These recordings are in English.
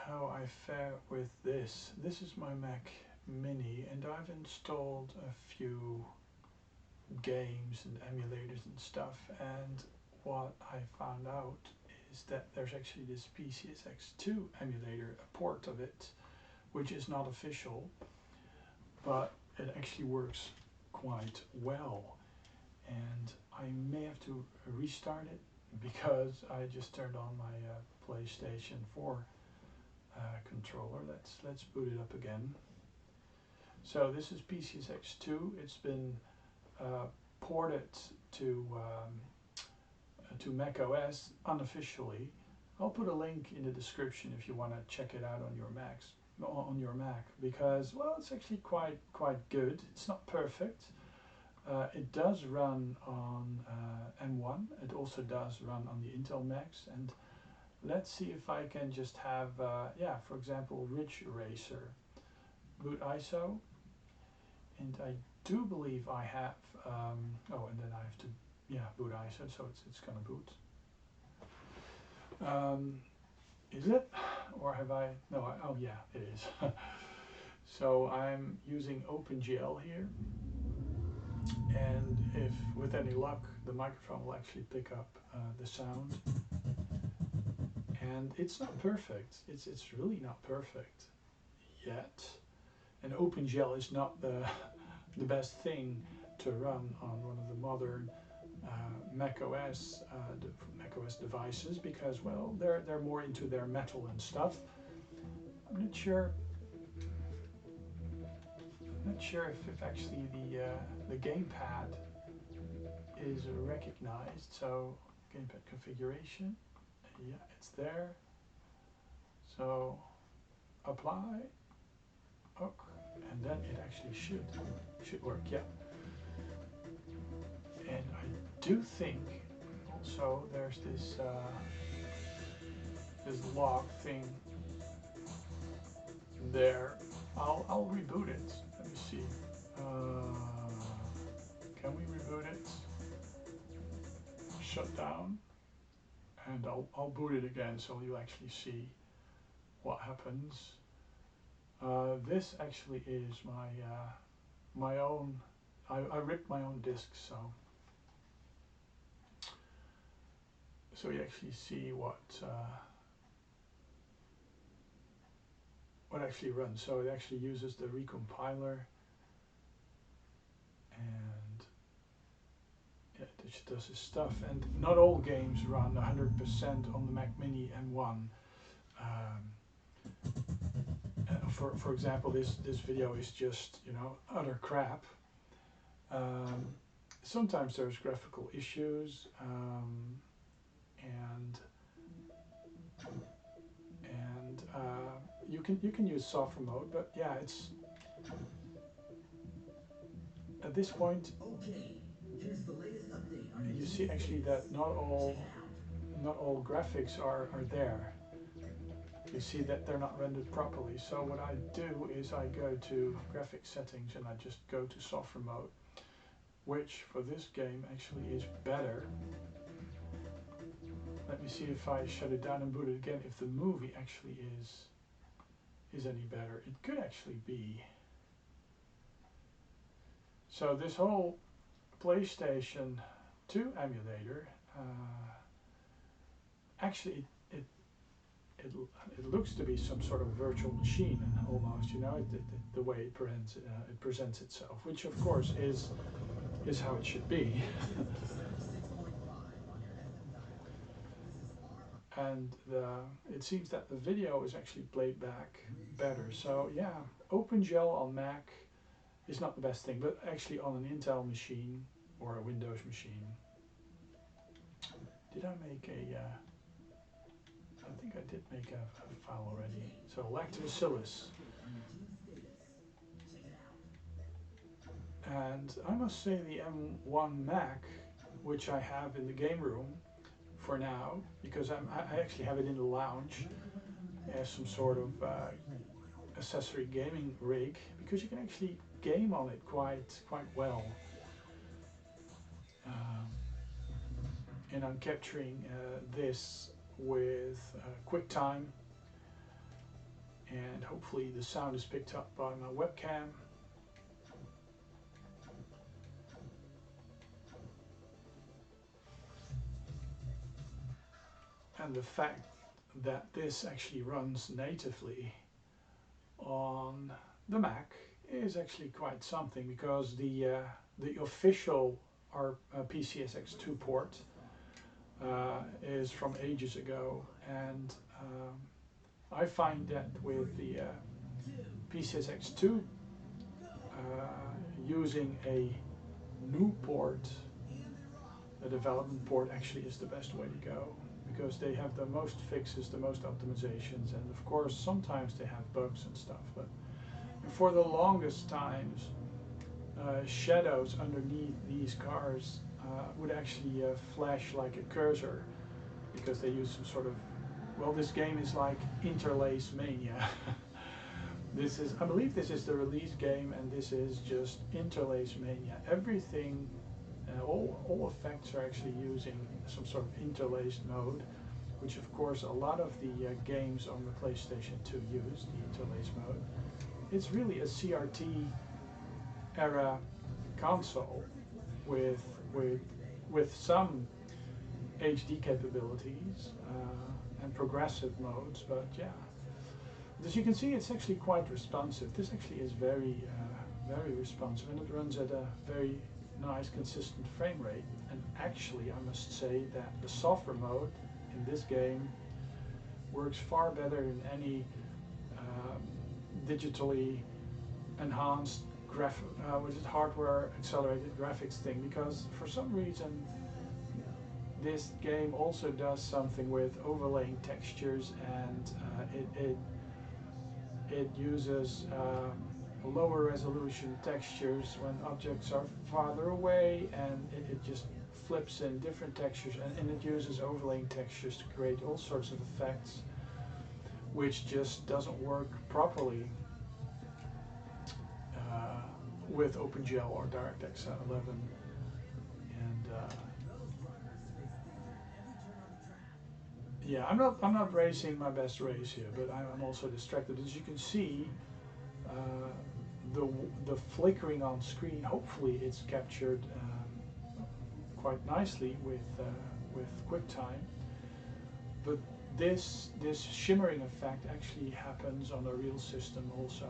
how I fare with this. This is my Mac Mini, and I've installed a few games and emulators and stuff, and what I found out is that there's actually this PCSX2 emulator, a port of it, which is not official, but it actually works quite well. And I may have to restart it because I just turned on my PlayStation 4 controller. Let's boot it up again. So this is PCSX2. It's been ported to macOS unofficially. I'll put a link in the description if you want to check it out on your Mac, because well, it's actually quite good. It's not perfect. It does run on M1. It also does run on the Intel Macs, and let's see if I can just have yeah, for example, RidgeRacer, boot ISO, and I do believe I have oh, and then I have to boot ISO, so it's gonna boot. Is it, or have I? No, oh yeah, it is. So I'm using OpenGL here, and if with any luck the microphone will actually pick up the sound. And it's not perfect. It's really not perfect yet. And OpenGL is not the best thing to run on one of the modern macOS devices, because well, they're more into their metal and stuff. I'm not sure if actually the gamepad is recognized. So gamepad configuration, yeah, it's there. So apply, and then it actually should work, yeah. And I do think also there's this this log thing there. I'll reboot it. Let me see. Can we reboot it? Shut down, and I'll boot it again so you actually see what happens. This actually is my own. I ripped my own disk, so you actually see what actually runs. So it actually uses the recompiler, and yeah, it does this stuff. And not all games run 100% on the Mac Mini M1. For example, this video is just, you know, utter crap. Sometimes there's graphical issues, and you can use software mode, but yeah, it's at this point. Okay, here's the latest update on you see actually that not all graphics are there. You see that they're not rendered properly. So what I do is I go to graphic settings and I just go to software mode, which for this game actually is better. Let me see if I shut it down and boot it again, if the movie actually is any better. It could actually be. So this whole PlayStation 2 emulator, actually it looks to be some sort of virtual machine almost, you know, the way it presents itself, which of course is how it should be. And it seems that the video is actually played back better. So yeah, OpenGL on Mac is not the best thing, but actually on an Intel machine or a Windows machine. Did I make a I think I did make a file already. So Lactobacillus. And I must say the M1 Mac, which I have in the game room for now, because I actually have it in the lounge as some sort of accessory gaming rig, because you can actually game on it quite well. And I'm capturing this with QuickTime, and hopefully the sound is picked up by my webcam. And the fact that this actually runs natively on the Mac is actually quite something, because the official PCSX2 port is from ages ago, and I find that with the PCSX2 using a new port, a development port, actually is the best way to go, because they have the most fixes, the most optimizations, and of course sometimes they have bugs and stuff, but for the longest times shadows underneath these cars would actually flash like a cursor, because they use some sort of, well, this game is like interlace mania. This is, I believe this is the release game, and this is just interlace mania. Everything, all effects are actually using some sort of interlaced mode, which of course a lot of the games on the PlayStation 2 use the interlace mode. It's really a CRT era console with some HD capabilities and progressive modes, but yeah, as you can see, it's actually quite responsive. This actually is very responsive, and it runs at a very nice consistent frame rate. And actually I must say that the software mode in this game works far better than any digitally enhanced hardware accelerated graphics thing, because for some reason this game also does something with overlaying textures, and it uses lower resolution textures when objects are farther away, and it just flips in different textures, and it uses overlaying textures to create all sorts of effects, which just doesn't work properly with OpenGL or DirectX 11. And yeah, I'm not racing my best race here, but I'm also distracted. As you can see, the flickering on screen, hopefully it's captured quite nicely with Quicktime. But this shimmering effect actually happens on a real system also,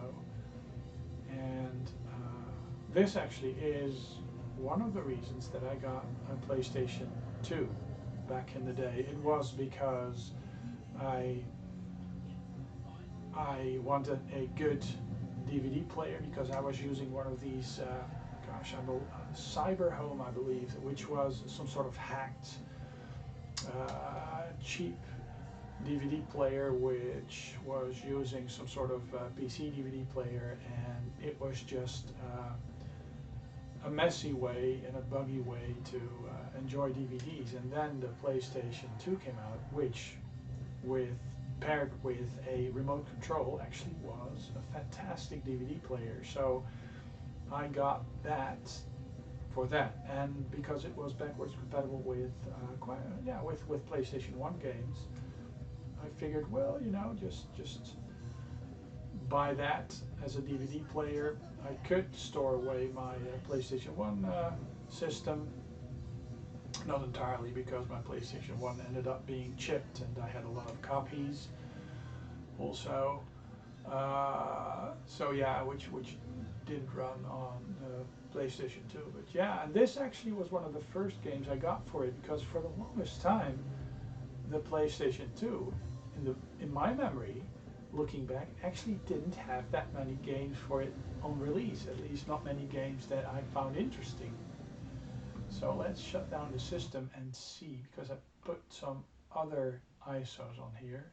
and this actually is one of the reasons that I got a PlayStation 2 back in the day. It was because I wanted a good DVD player, because I was using one of these, Cyberhome, I believe, which was some sort of hacked, cheap DVD player, which was using some sort of PC DVD player, and it was just a messy way and a buggy way to enjoy DVDs. And then the PlayStation 2 came out, which paired with a remote control actually was a fantastic DVD player. So I got that for that, and because it was backwards compatible with with PlayStation 1 games, I figured, well, you know, just buy that as a DVD player. I could store away my PlayStation 1 system, not entirely, because my PlayStation 1 ended up being chipped and I had a lot of copies also. So yeah, which didn't run on PlayStation 2. But yeah, and this actually was one of the first games I got for it, because for the longest time the PlayStation 2, in my memory, looking back, actually didn't have that many games for it on release, at least not many games that I found interesting. So let's shut down the system and see, because I put some other ISOs on here,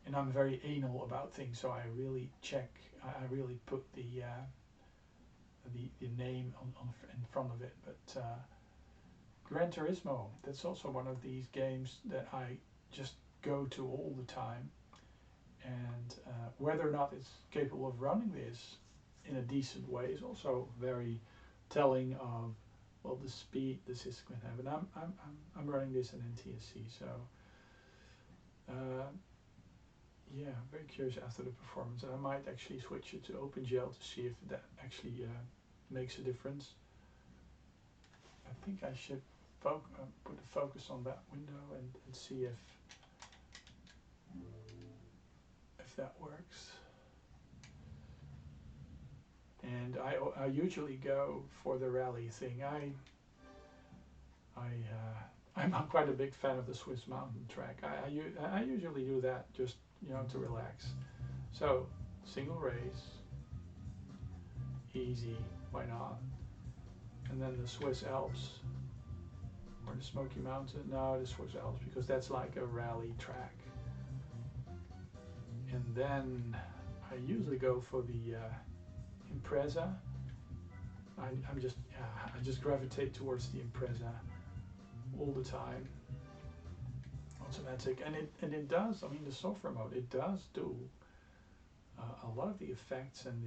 and I'm very anal about things, so I really check, I really put the name in front of it. But Gran Turismo, that's also one of these games that I just go to all the time, and whether or not it's capable of running this in a decent way is also very telling of, well, the speed the system can have. And I'm running this in NTSC, so yeah, very curious after the performance, and I might actually switch it to OpenGL to see if that actually makes a difference. I think I should put the focus on that window and see if that works. And I usually go for the rally thing. I'm not quite a big fan of the Swiss mountain track. I usually do that just, you know, to relax. So single race, easy, why not? And then the Swiss Alps or the Smoky Mountain. No, the Swiss Alps, because that's like a rally track. And then I usually go for the Impreza. I just gravitate towards the Impreza all the time. Automatic, and it does. I mean, the software mode, it does do a lot of the effects, and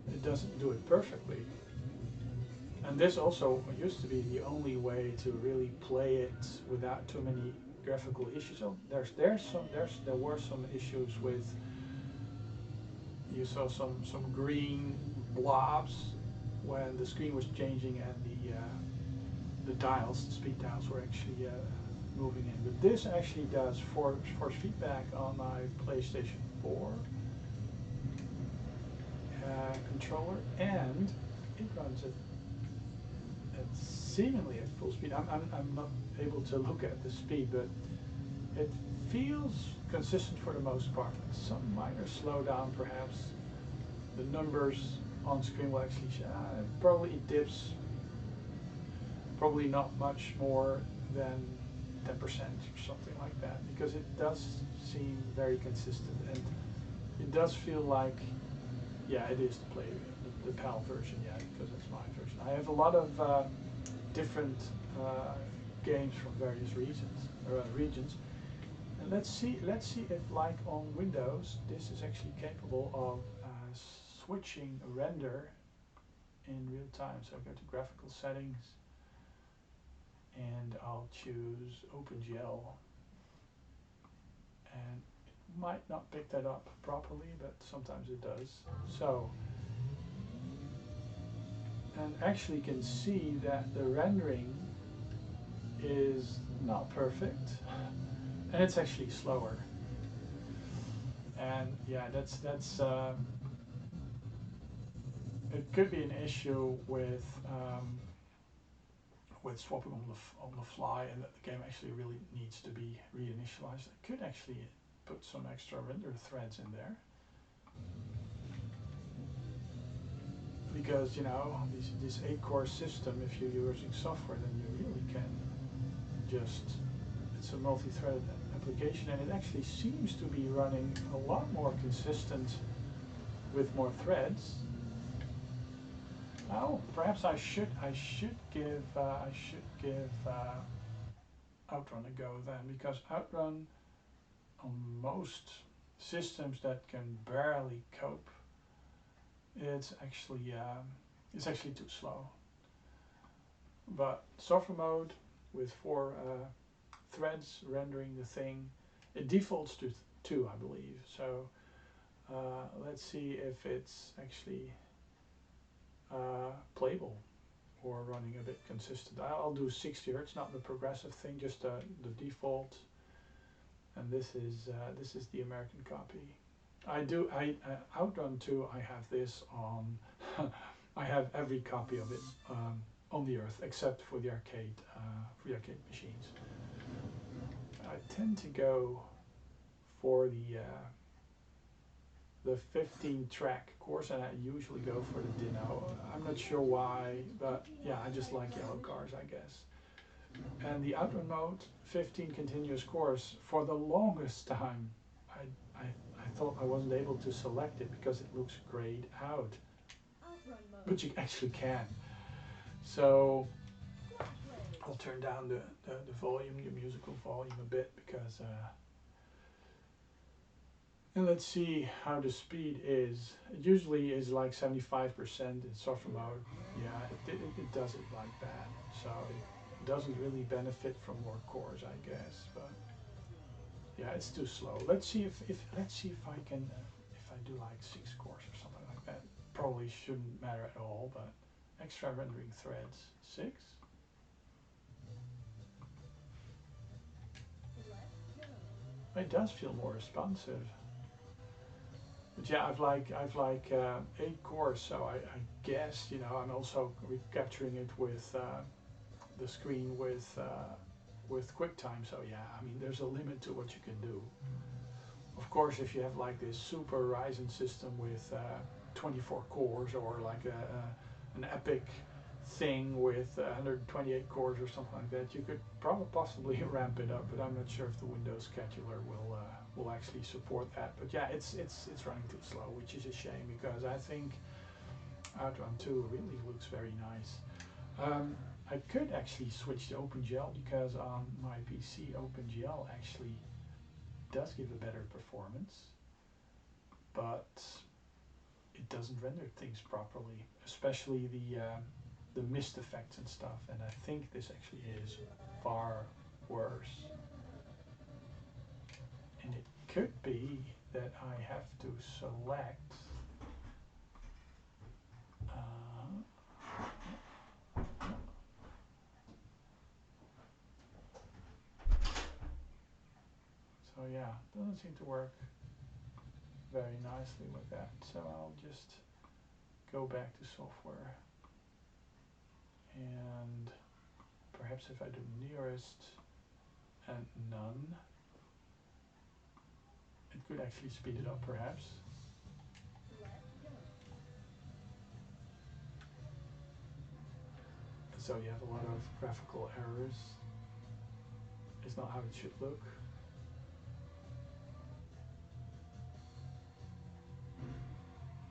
it doesn't do it perfectly. And this also used to be the only way to really play it without too many graphical issues. So there were some issues with, you saw some green blobs when the screen was changing and the dials, the speed dials, were actually moving in. But this actually does force feedback on my PlayStation 4 controller, and it runs at seemingly at full speed. I'm not able to look at the speed, but it feels consistent for the most part. Some minor slowdown perhaps. The numbers on screen will actually probably it dips probably not much more than 10% or something like that, because it does seem very consistent, and it does feel like, yeah, it is the PAL version, yeah, because it's my version. I have a lot of different games from various regions, and let's see if, like on Windows, this is actually capable of switching a render in real time. So I go to graphical settings, and I'll choose OpenGL, and it might not pick that up properly, but sometimes it does. So, and actually can see that the rendering is not perfect, and it's actually slower. And yeah, that's it could be an issue with swapping on the fly, and that the game actually really needs to be reinitialized. I could actually put some extra render threads in there, because, you know, this 8-core system, if you're using software, then you really can just, it's a multi-threaded application, and it actually seems to be running a lot more consistent with more threads. Oh, perhaps I should give Outrun a go then, because Outrun on most systems that can barely cope, it's actually too slow. But software mode with 4 threads rendering the thing, it defaults to 2, I believe. So let's see if it's actually playable or running a bit consistent. I'll do 60 Hz, not the progressive thing, just the default. And this is the American copy. Outrun 2, I have this on. I have every copy of it on the earth, except for the arcade machines. I tend to go for the 15-track course, and I usually go for the Dino. I'm not sure why, but yeah, I just like yellow cars, I guess. And the Outrun mode, 15 continuous course, for the longest time, I thought I wasn't able to select it because it looks grayed out. But you actually can. So I'll turn down the volume, the musical volume a bit, because and let's see how the speed is. It usually is like 75% in software mode. Yeah, it does it like that. So it doesn't really benefit from more cores, I guess. But yeah, it's too slow. Let's see if I can if I do like 6 cores or something like that. Probably shouldn't matter at all, but extra rendering threads 6. It does feel more responsive. But yeah, I've like 8 cores, so I guess, you know, I'm also recapturing it with the screen with Quicktime. So yeah, I mean, there's a limit to what you can do. Of course, if you have like this super Ryzen system with 24 cores, or like an epic thing with 128 cores or something like that, you could probably possibly ramp it up, but I'm not sure if the Windows scheduler will actually support that. But yeah, it's running too slow, which is a shame, because I think Outrun 2 really looks very nice. I could actually switch to OpenGL, because on my PC OpenGL actually does give a better performance, but it doesn't render things properly, especially the mist effects and stuff, and I think this actually is far worse. And it could be that I have to select so yeah, doesn't seem to work very nicely with that, so I'll just go back to software, and perhaps if I do nearest and none, it could actually speed it up perhaps. So you have a lot of graphical errors. It's not how it should look.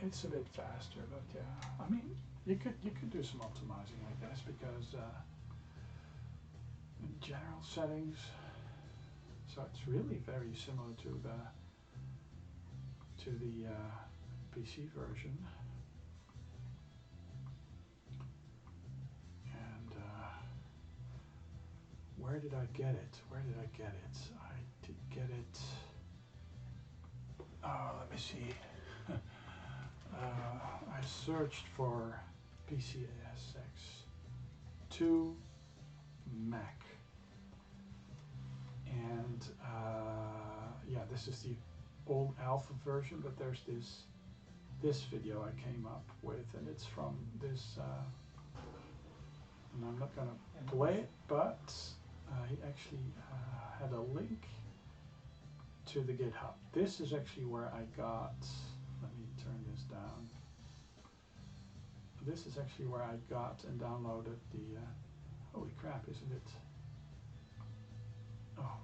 It's a bit faster, but yeah, I mean, you could do some optimizing, I guess, because in general settings, so it's really very similar to the PC version. And where did I get it? Where did I get it? I did get it. Oh, let me see. I searched for PCSX2 Mac, and yeah, this is the old alpha version, but there's this video I came up with, and it's from this, and I'm not gonna play it, but he actually had a link to the GitHub. This is actually where I got, let me turn this down. This is actually where I got and downloaded the, holy crap, isn't it? Oh,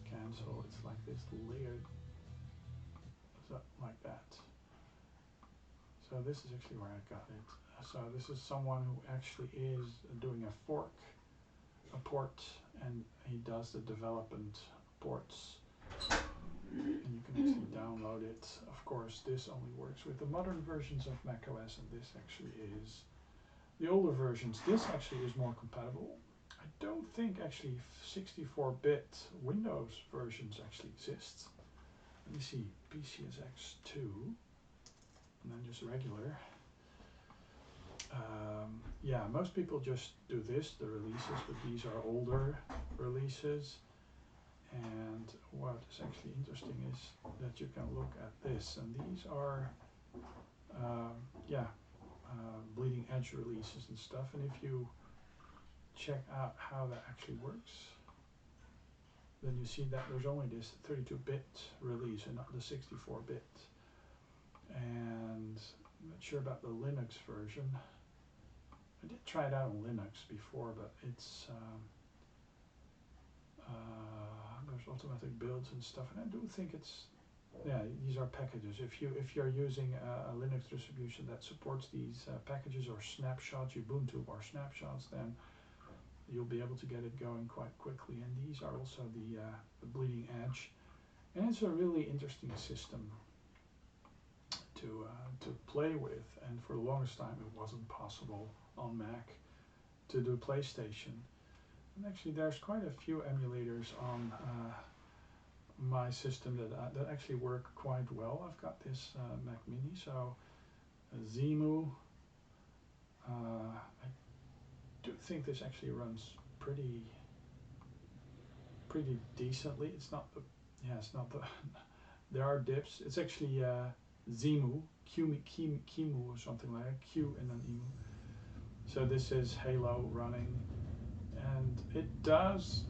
cancel, it's like this layered, so like that. So this is actually where I got it. So this is someone who actually is doing a port, and he does the development ports. And you can actually download it. Of course, this only works with the modern versions of macOS, and this actually is the older versions. This actually is more compatible. I don't think actually 64-bit Windows versions actually exist. Let me see, PCSX2, and then just regular. Yeah, most people just do this, the releases, but these are older releases. And what is actually interesting is that you can look at this, and these are bleeding edge releases and stuff. And if you check out how that actually works, then you see that there's only this 32-bit release and not the 64-bit. And I'm not sure about the Linux version. I did try it out on Linux before, but it's there's automatic builds and stuff, and I do think it's, yeah, these are packages. If you're using a Linux distribution that supports these packages or snapshots, Ubuntu or snapshots, then you'll be able to get it going quite quickly. And these are also the bleeding edge, and it's a really interesting system to play with. And for the longest time, it wasn't possible on Mac to do PlayStation. And actually, there's quite a few emulators my system that actually work quite well. I've got this Mac Mini, so XEMU. I do think this actually runs pretty decently. It's not the there are dips. It's actually XEMU, QEMU or something like that, Q and then EMU. So this is Halo running, and it does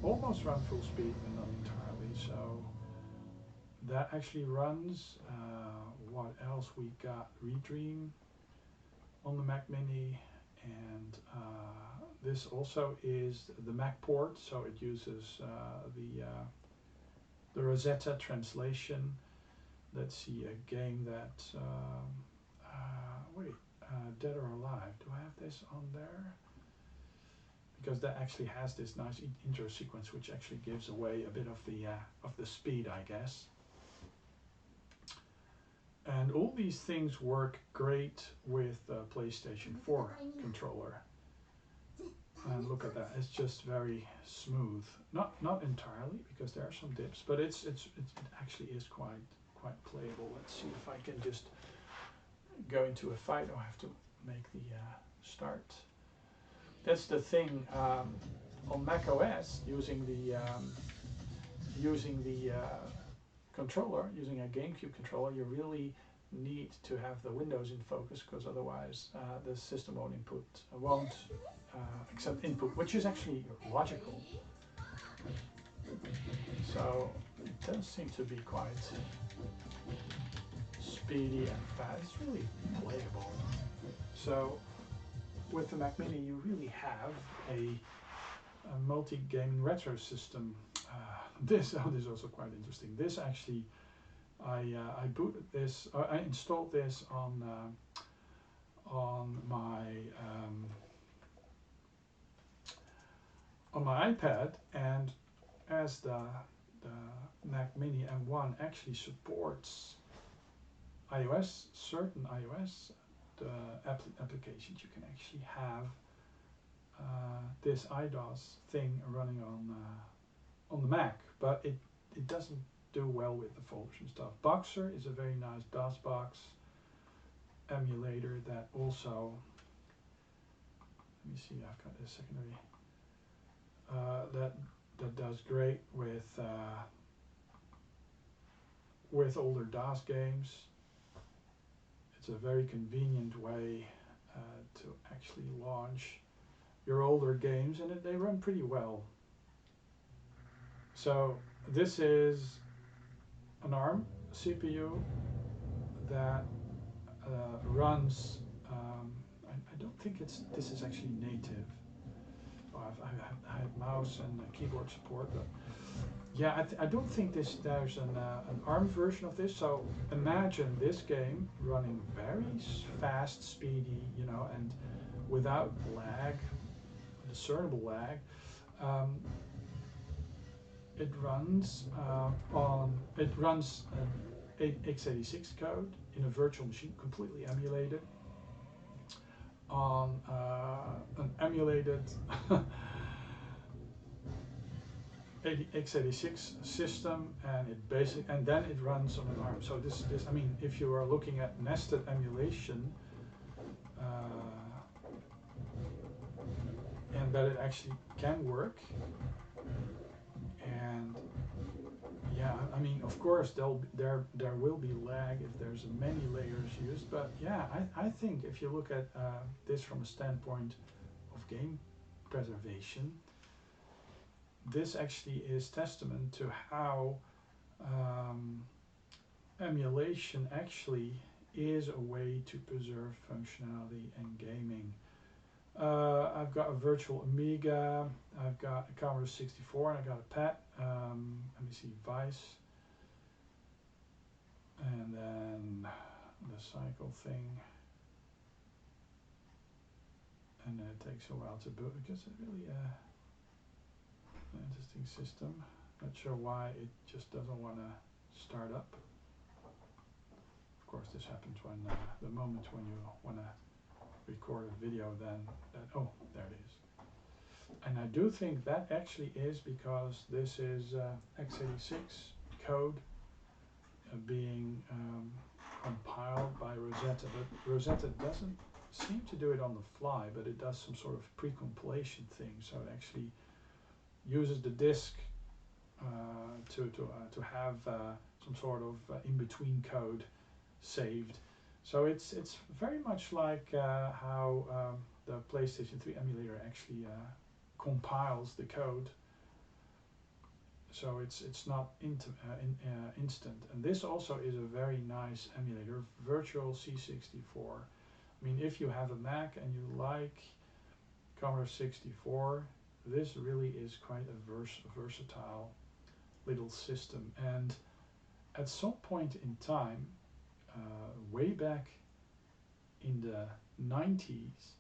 almost run full speed, but not entirely. So that actually runs. What else we got? Redream on the Mac Mini, and this also is the Mac port, so it uses the Rosetta translation. Let's see, a game that Dead or Alive. Do I have this on there? Because that actually has this nice intro sequence, which actually gives away a bit of the speed, I guess. And all these things work great with the PlayStation 4 controller. And look at that, it's just very smooth. Not entirely, because there are some dips, but it actually is quite playable. Let's see if I can just go into a fight. I have to make the start. That's the thing on macOS, using the controller, using a GameCube controller, you really need to have the windows in focus, because otherwise the system won't accept input, which is actually logical. So it does seem to be quite speedy and fast. It's really playable. So with the Mac Mini, you really have a multi-gaming retro system. This is also quite interesting. This actually, I booted this. I installed this on my iPad, and as the Mac Mini M1 actually supports iOS, certain iOS applications, you can actually have this iDOS thing running on the Mac, but it doesn't do well with the folders and stuff. Boxer is a very nice DosBOX emulator that also, let me see, I've got a secondary that does great with older DOS games. It's a very convenient way to actually launch your older games, and they run pretty well. So this is an ARM CPU that runs. I don't think this is actually native. I have mouse and keyboard support, but yeah, I don't think there's an ARM version of this. So imagine this game running very fast, speedy, and without lag, discernible lag. It runs x86 code in a virtual machine, completely emulated on an emulated x86 system, and then it runs on an ARM. So this I mean, if you are looking at nested emulation, and that it actually can work, and yeah, I mean, of course there will be lag if there's many layers used, but yeah, I think if you look at this from a standpoint of game preservation, this actually is testament to how emulation actually is a way to preserve functionality and gaming. I've got a virtual Amiga, I've got a Commodore 64, and I got a PET, let me see, Vice, and then the cycle thing, and it takes a while to boot because it's really an interesting system. Not sure why it just doesn't want to start up. Of course, this happens when the moment when you want to record a video, then oh, there it is. And I do think that actually is because this is x86 code being compiled by Rosetta, but Rosetta doesn't seem to do it on the fly, but it does some sort of pre-compilation thing, so it actually uses the disk to have some sort of in-between code saved. So it's very much like how the PlayStation 3 emulator actually compiles the code. So it's not instant. And this also is a very nice emulator, Virtual C64. I mean, if you have a Mac and you like Commodore 64, this really is quite a versatile little system. And at some point in time, way back in the 90s,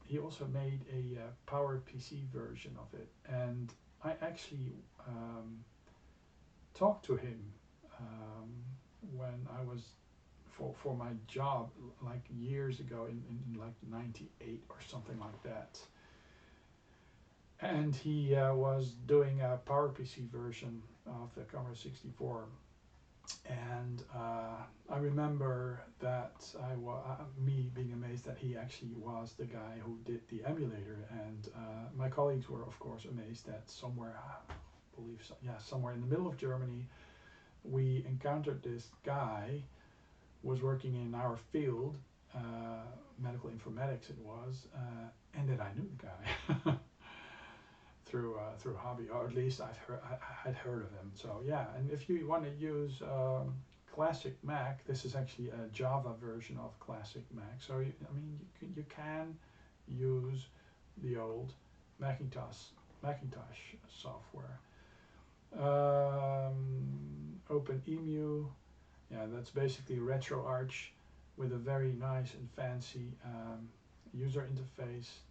he also made a PowerPC version of it, and I actually talked to him when I was for my job like years ago in like 98 or something like that. And he was doing a PowerPC version of the Commodore 64. And I remember that me being amazed that he actually was the guy who did the emulator, and my colleagues were of course amazed that somewhere, I believe, somewhere in the middle of Germany, we encountered this guy who was working in our field, medical informatics it was, and that I knew the guy through hobby, or at least I had heard of him. So yeah, and if you want to use Classic Mac, this is actually a Java version of Classic Mac. So you can use the old Macintosh software. OpenEmu, yeah, that's basically RetroArch with a very nice and fancy user interface.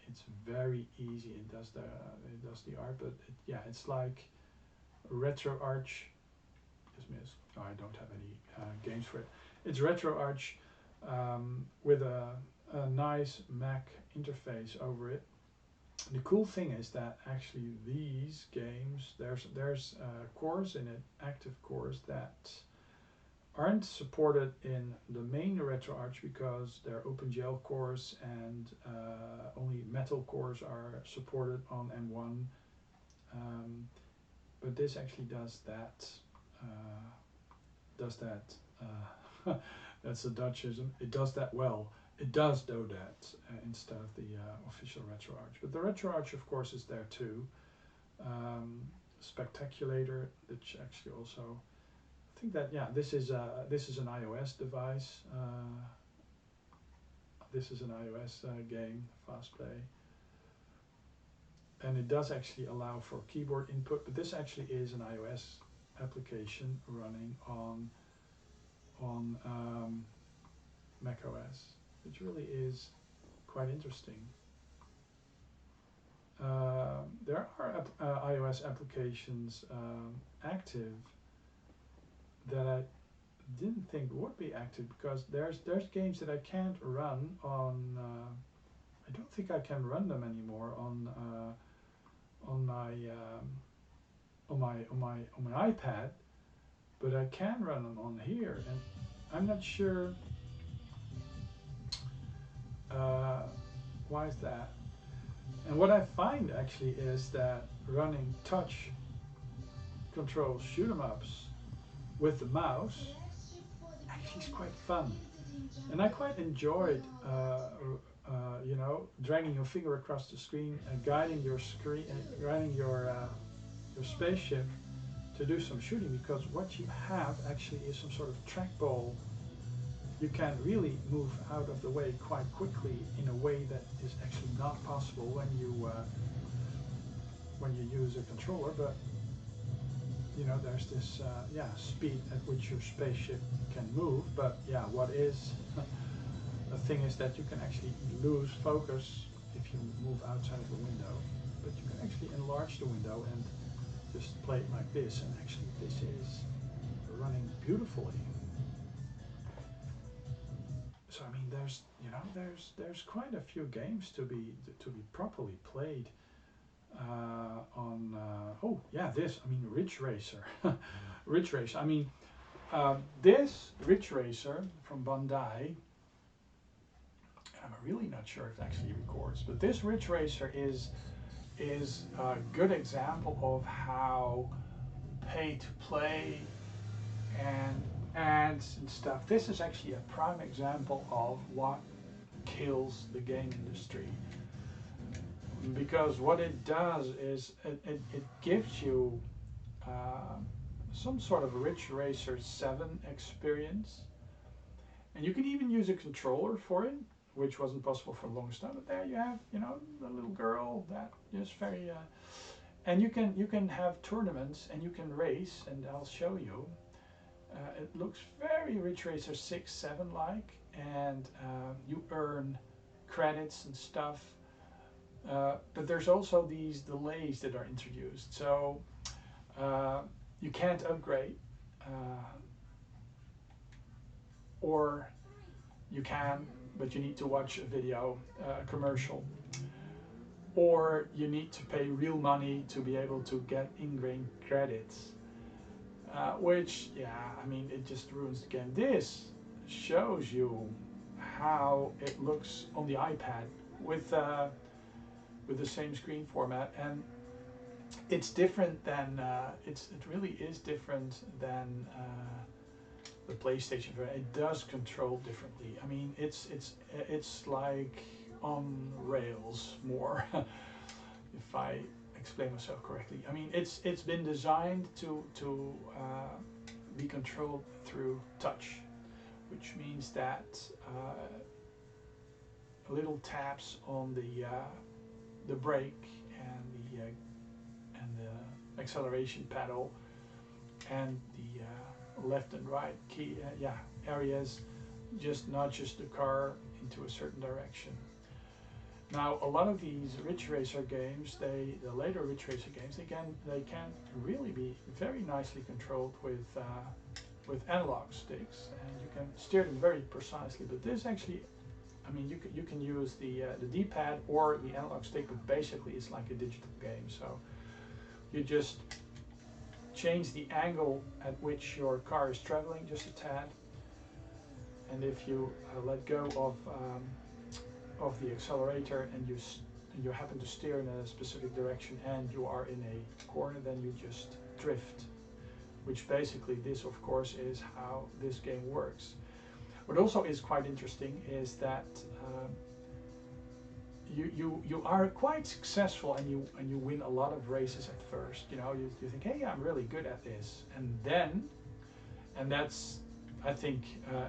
It's very easy. It does the art, but it's like RetroArch. Dismiss. Oh, I don't have any games for it. It's RetroArch with a nice Mac interface over it. The cool thing is that actually these games, there's cores in it, active cores that aren't supported in the main RetroArch because they're OpenGL cores, and only metal cores are supported on M1. But this actually does that. That's a Dutchism. It does that well. It does do that instead of the official RetroArch. But the RetroArch, of course, is there too. Spectaculator, which actually also. I think that this is an iOS device. This is an iOS game, fast play, and it does actually allow for keyboard input. But this actually is an iOS application running on macOS, which really is quite interesting. There are iOS applications active that I didn't think would be active, because there's games that I can't run on. I don't think I can run them anymore on my iPad, but I can run them on here, and I'm not sure why is that. And what I find actually is that running touch control shoot 'em ups with the mouse actually is quite fun, and I quite enjoyed dragging your finger across the screen and guiding your screen and guiding your spaceship to do some shooting, because what you have actually is some sort of trackball. You can really move out of the way quite quickly in a way that is actually not possible when you use a controller. But there's this speed at which your spaceship can move. But what is the thing is that you can actually lose focus if you move outside of the window, but you can actually enlarge the window and just play it like this, and actually this is running beautifully. So I mean, there's there's quite a few games to be properly played on. Oh yeah, this. I mean, RidgeRacer, RidgeRacer. I mean, this RidgeRacer from Bandai. I'm really not sure if it actually records, but this RidgeRacer is a good example of how pay to play and ads and stuff. This is actually a prime example of what kills the game industry, because what it does is it gives you some sort of RidgeRacer 7 experience, and you can even use a controller for it, which wasn't possible for the longest time. But there you have, you know, the little girl that is very, and you can have tournaments and you can race, and I'll show you. It looks very RidgeRacer 6, 7 like, and you earn credits and stuff. But there's also these delays that are introduced, so you can't upgrade, or you can, but you need to watch a video, a commercial, or you need to pay real money to be able to get in-game credits, which, yeah, I mean, it just ruins the game. This shows you how it looks on the iPad with the same screen format, and it's different than it really is different than the PlayStation. It does control differently. I mean, it's like on rails more, if I explain myself correctly. I mean, it's been designed to be controlled through touch, which means that little taps on the brake and the acceleration pedal and the left and right key areas just nudges the car into a certain direction. Now, a lot of these RidgeRacer games, the later RidgeRacer games, they can really be very nicely controlled with analog sticks, and you can steer them very precisely. But this actually, I mean, you can use the D-pad or the analog stick, but basically it's like a digital game. So you just change the angle at which your car is traveling just a tad, and if you let go of the accelerator and you happen to steer in a specific direction and you are in a corner, then you just drift, which basically this of course is how this game works. What also is quite interesting is that you are quite successful and you win a lot of races at first. You know, you think, hey, I'm really good at this, and that's, I think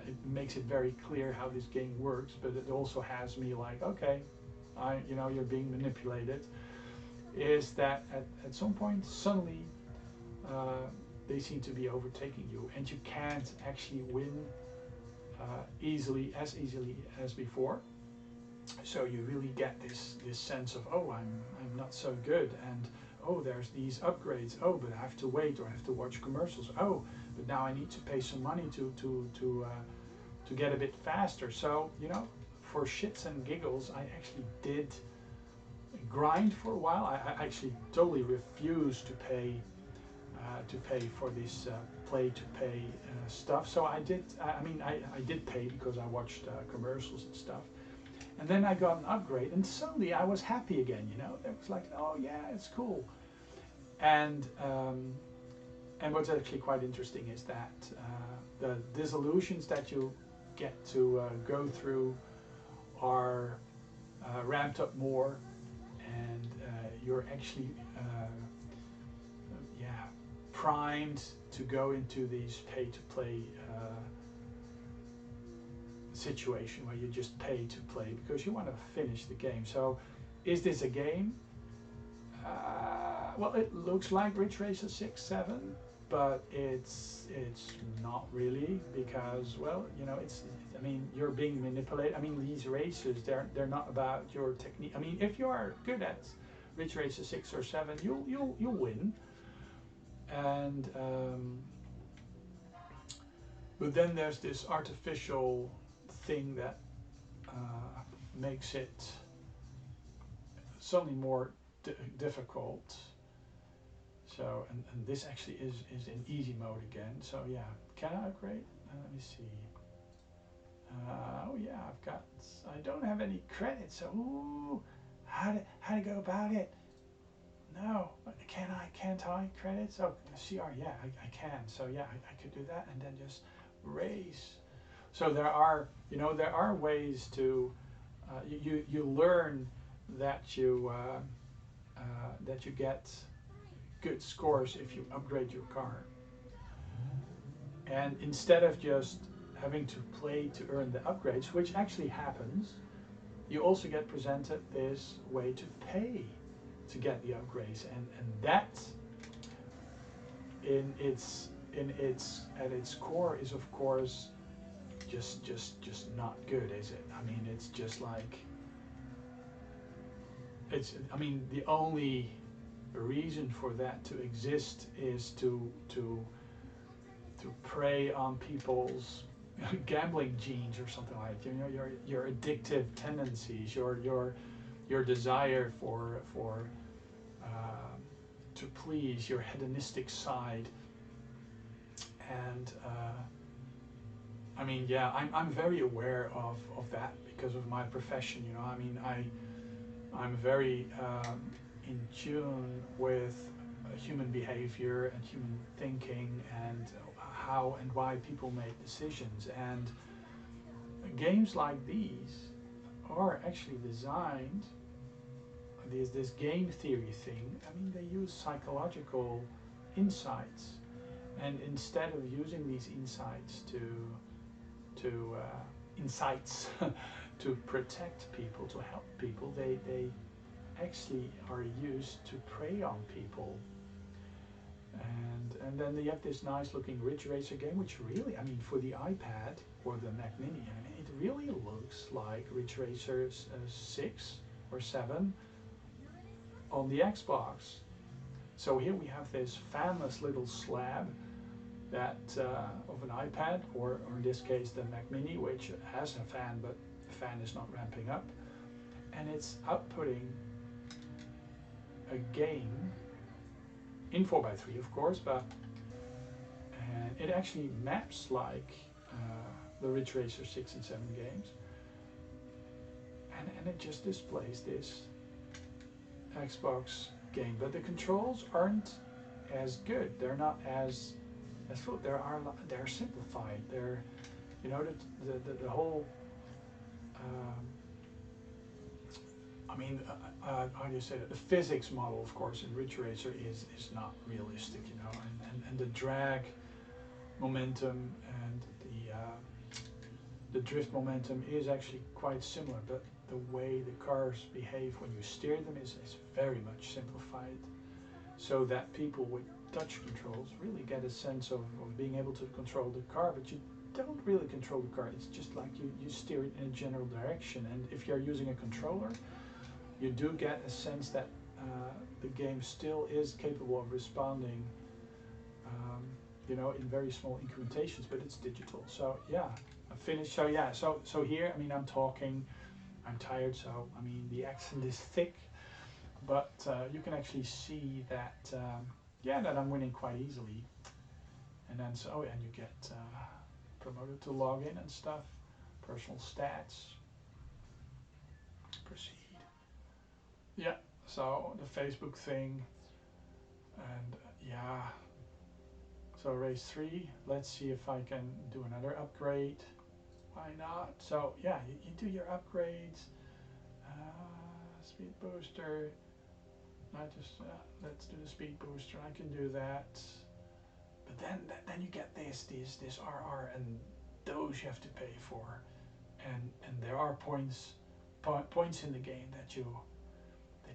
it makes it very clear how this game works. But it also has me like, okay, you know, you're being manipulated. Is that at some point suddenly they seem to be overtaking you, and you can't actually win easily as before. So you really get this sense of, oh, I'm not so good, and oh, there's these upgrades, oh, but I have to wait, or I have to watch commercials, oh, but now I need to pay some money to get a bit faster. So, you know, for shits and giggles, I actually did grind for a while. I actually totally refused to pay for this play-to-pay stuff. So I did. I mean, I did pay because I watched commercials and stuff. And then I got an upgrade, and suddenly I was happy again. You know, it was like, oh yeah, it's cool. And what's actually quite interesting is that the dissolutions that you get to go through are ramped up more, and you're actually primed to go into these pay-to-play situation where you just pay to play because you want to finish the game. So, is this a game? Well, it looks like RidgeRacer 6, 7, but it's not really, because, well, you know, I mean, you're being manipulated. I mean, these races, they're not about your technique. I mean, if you are good at RidgeRacer 6 or 7, you'll win. And but then there's this artificial thing that makes it suddenly more difficult. So, and this actually is in easy mode again. So yeah, can I upgrade? Let me see. Oh yeah, I don't have any credits. So, ooh, how to go about it? No, can't I credits? Oh, CR, yeah, I can. So yeah, I could do that and then just raise. So there are ways to, you learn that you get good scores if you upgrade your car. And instead of just having to play to earn the upgrades, which actually happens, you also get presented this way to pay to get the upgrades, and that at its core is of course just not good, is it? I mean, it's just like the only reason for that to exist is to prey on people's gambling genes or something like that. You know, your addictive tendencies, your desire for to please your hedonistic side. And I mean, yeah, I'm very aware of that because of my profession. You know, I mean, I'm very in tune with human behavior and human thinking and how and why people make decisions. And games like these are actually designed, this game theory thing, I mean, they use psychological insights, and instead of using these insights insights to protect people, to help people, they actually are used to prey on people. And then you have this nice looking RidgeRacer game, which really, I mean, for the iPad or the Mac Mini, I mean, it really looks like RidgeRacer 6 or 7 on the Xbox. So here we have this famous little slab that of an iPad, or in this case the Mac Mini, which has a fan, but the fan is not ramping up, and it's outputting a game in 4x3, of course, but it actually maps like the RidgeRacer 6 and 7 games, and it just displays this Xbox game, but the controls aren't as good. They're not as full. They're simplified. They're, you know, the whole. I mean, how do you say that? The physics model, of course, in RidgeRacer is not realistic, you know, and the drag momentum and the drift momentum is actually quite similar, but the way the cars behave when you steer them is very much simplified, so that people with touch controls really get a sense of being able to control the car, but you don't really control the car. It's just like you steer it in a general direction, and if you're using a controller, you do get a sense that the game still is capable of responding, you know, in very small incrementations, but it's digital. So yeah, I'm finished. So yeah, so here, I mean, I'm tired, so I mean, the accent is thick, but you can actually see that, yeah, that I'm winning quite easily. And then, so, and you get promoted to login and stuff, personal stats, proceed. Yeah, so the Facebook thing, and yeah, so race 3, let's see if I can do another upgrade. Why not? So yeah, you do your upgrades, speed booster, let's do the speed booster, I can do that. But then you get this RR, and those you have to pay for, and there are points in the game that you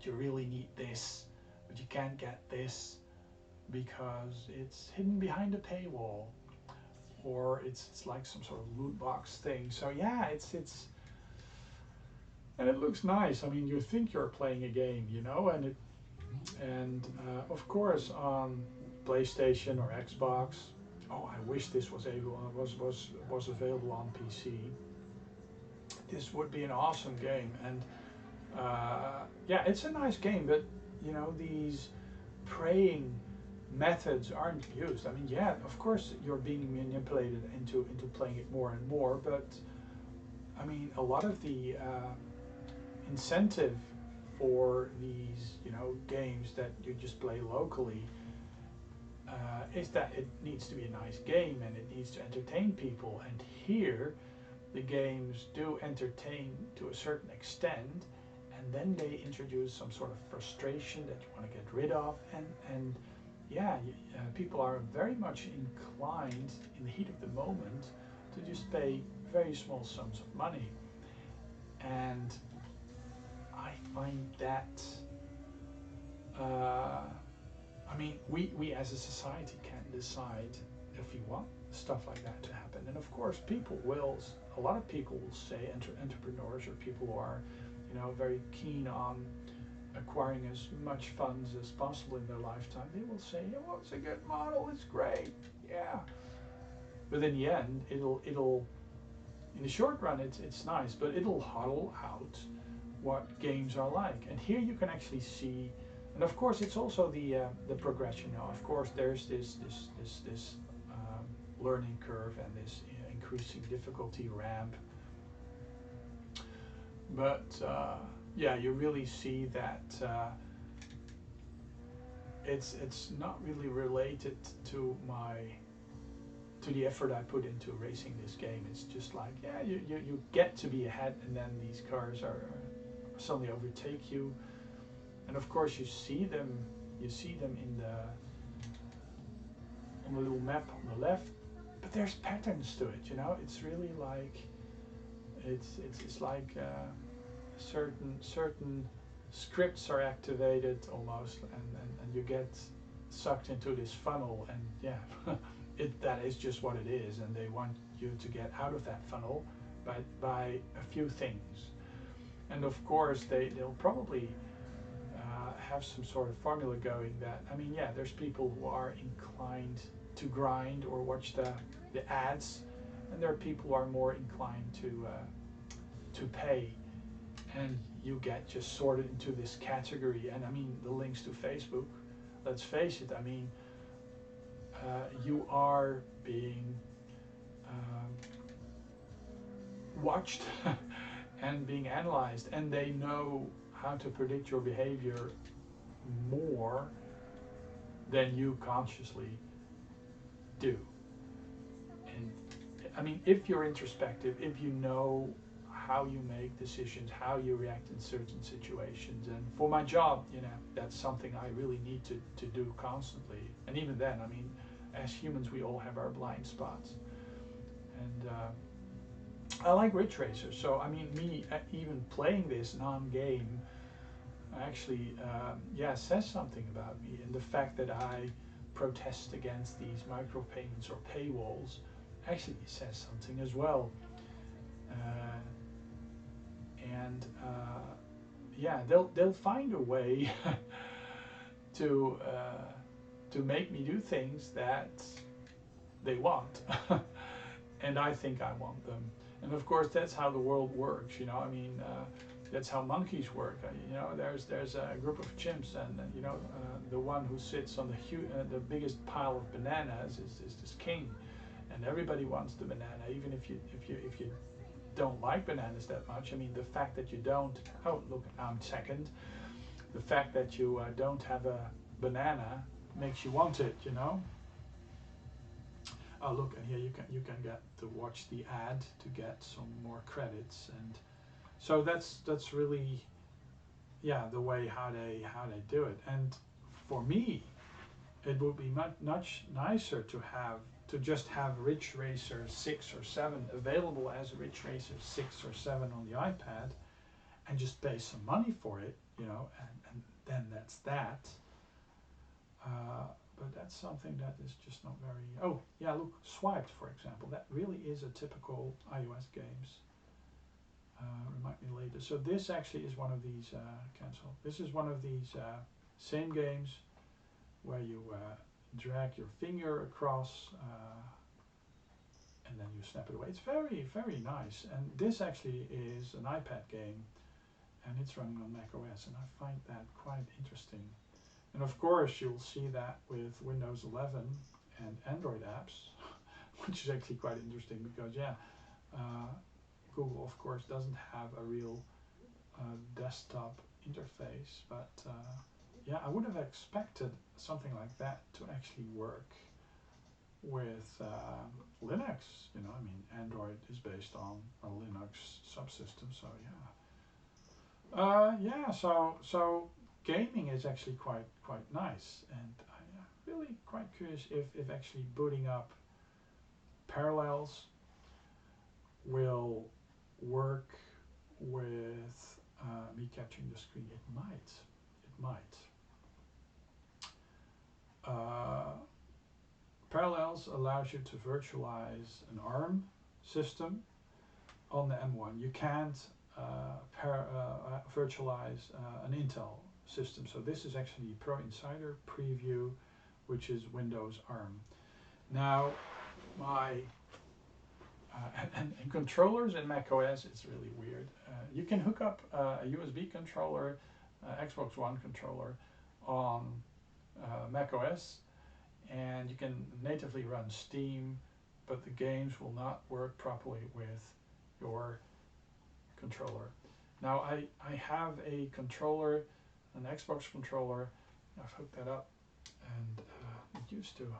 really need this, but you can't get this because it's hidden behind a paywall, or it's like some sort of loot box thing. So yeah, it's and it looks nice. I mean, you think you're playing a game, you know, and of course on PlayStation or Xbox. Oh, I wish this was available on PC. this would be an awesome game. And yeah, it's a nice game, but you know, these praying methods aren't used. I mean, yeah, of course you're being manipulated into playing it more and more, but I mean, a lot of the incentive for these, you know, games that you just play locally is that it needs to be a nice game and it needs to entertain people. And here, the games do entertain to a certain extent, and then they introduce some sort of frustration that you want to get rid of, and yeah, people are very much inclined in the heat of the moment to just pay very small sums of money. And I find that I mean, we as a society can decide if we want stuff like that to happen. And of course, a lot of people will say, entrepreneurs or people who are, you know, very keen on acquiring as much funds as possible in their lifetime, they will say, yeah, well, it's a good model, it's great, yeah. But in the end, it'll in the short run, it's nice, but it'll hollow out what games are like. And here you can actually see, and of course, it's also the progression. Now, of course, there's this learning curve and this increasing difficulty ramp. But yeah, you really see that it's not really related to the effort I put into racing this game. It's just like, yeah, you get to be ahead, and then these cars are suddenly overtake you. And of course, you see them on the little map on the left, but there's patterns to it. You know, it's really like it's like certain scripts are activated almost, and you get sucked into this funnel, and yeah, that is just what it is, and they want you to get out of that funnel by a few things. And of course, they'll probably have some sort of formula going that, I mean, yeah, there's people who are inclined to grind or watch the ads, and there are people who are more inclined to pay, and you get just sorted into this category. And I mean, the links to Facebook, let's face it, I mean, you are being watched and being analyzed, and they know how to predict your behavior more than you consciously do. And I mean, if you're introspective, if you know how you make decisions, how you react in certain situations, and for my job, you know, that's something I really need to do constantly. And even then, I mean, as humans, we all have our blind spots. And I like RidgeRacer, so I mean, me even playing this non-game actually, yeah, says something about me. And the fact that I protest against these micropayments or paywalls actually says something as well. And yeah, they'll find a way to make me do things that they want, and I think I want them. And of course, that's how the world works. You know, I mean, that's how monkeys work. You know, there's a group of chimps, and you know, the one who sits on the biggest pile of bananas is this king, and everybody wants the banana, even if you don't like bananas that much. I mean, the fact that you don't, oh look, I'm second, the fact that you don't have a banana makes you want it, you know. Oh look, and here you can get to watch the ad to get some more credits. And so that's really, yeah, the way how they do it. And for me, it would be much nicer to just have RidgeRacer 6 or 7 available as RidgeRacer 6 or 7 on the iPad, and just pay some money for it, you know, and then that's that. But that's something that is just not very. Oh yeah, look, Swiped, for example, that really is a typical iOS games. Remind me later. So this actually is one of these cancel. This is one of these same games where you drag your finger across and then you snap it away. It's very, very nice. And this actually is an iPad game, and it's running on macOS, and I find that quite interesting. And of course, you'll see that with Windows 11 and Android apps, which is actually quite interesting because, yeah, Google, of course, doesn't have a real desktop interface, but yeah, I would have expected something like that to actually work with Linux. You know, I mean, Android is based on a Linux subsystem, so yeah. Yeah, so gaming is actually quite nice, and I'm really quite curious if actually booting up Parallels will work with me capturing the screen. It might. Parallels allows you to virtualize an ARM system on the M1. You can't virtualize an Intel system. So this is actually Pro Insider Preview, which is Windows ARM. Now, my and controllers in macOS, it's really weird. You can hook up a USB controller, Xbox One controller on macOS, and you can natively run Steam, but the games will not work properly with your controller. Now I have a controller, an Xbox controller. I've hooked that up, and it used to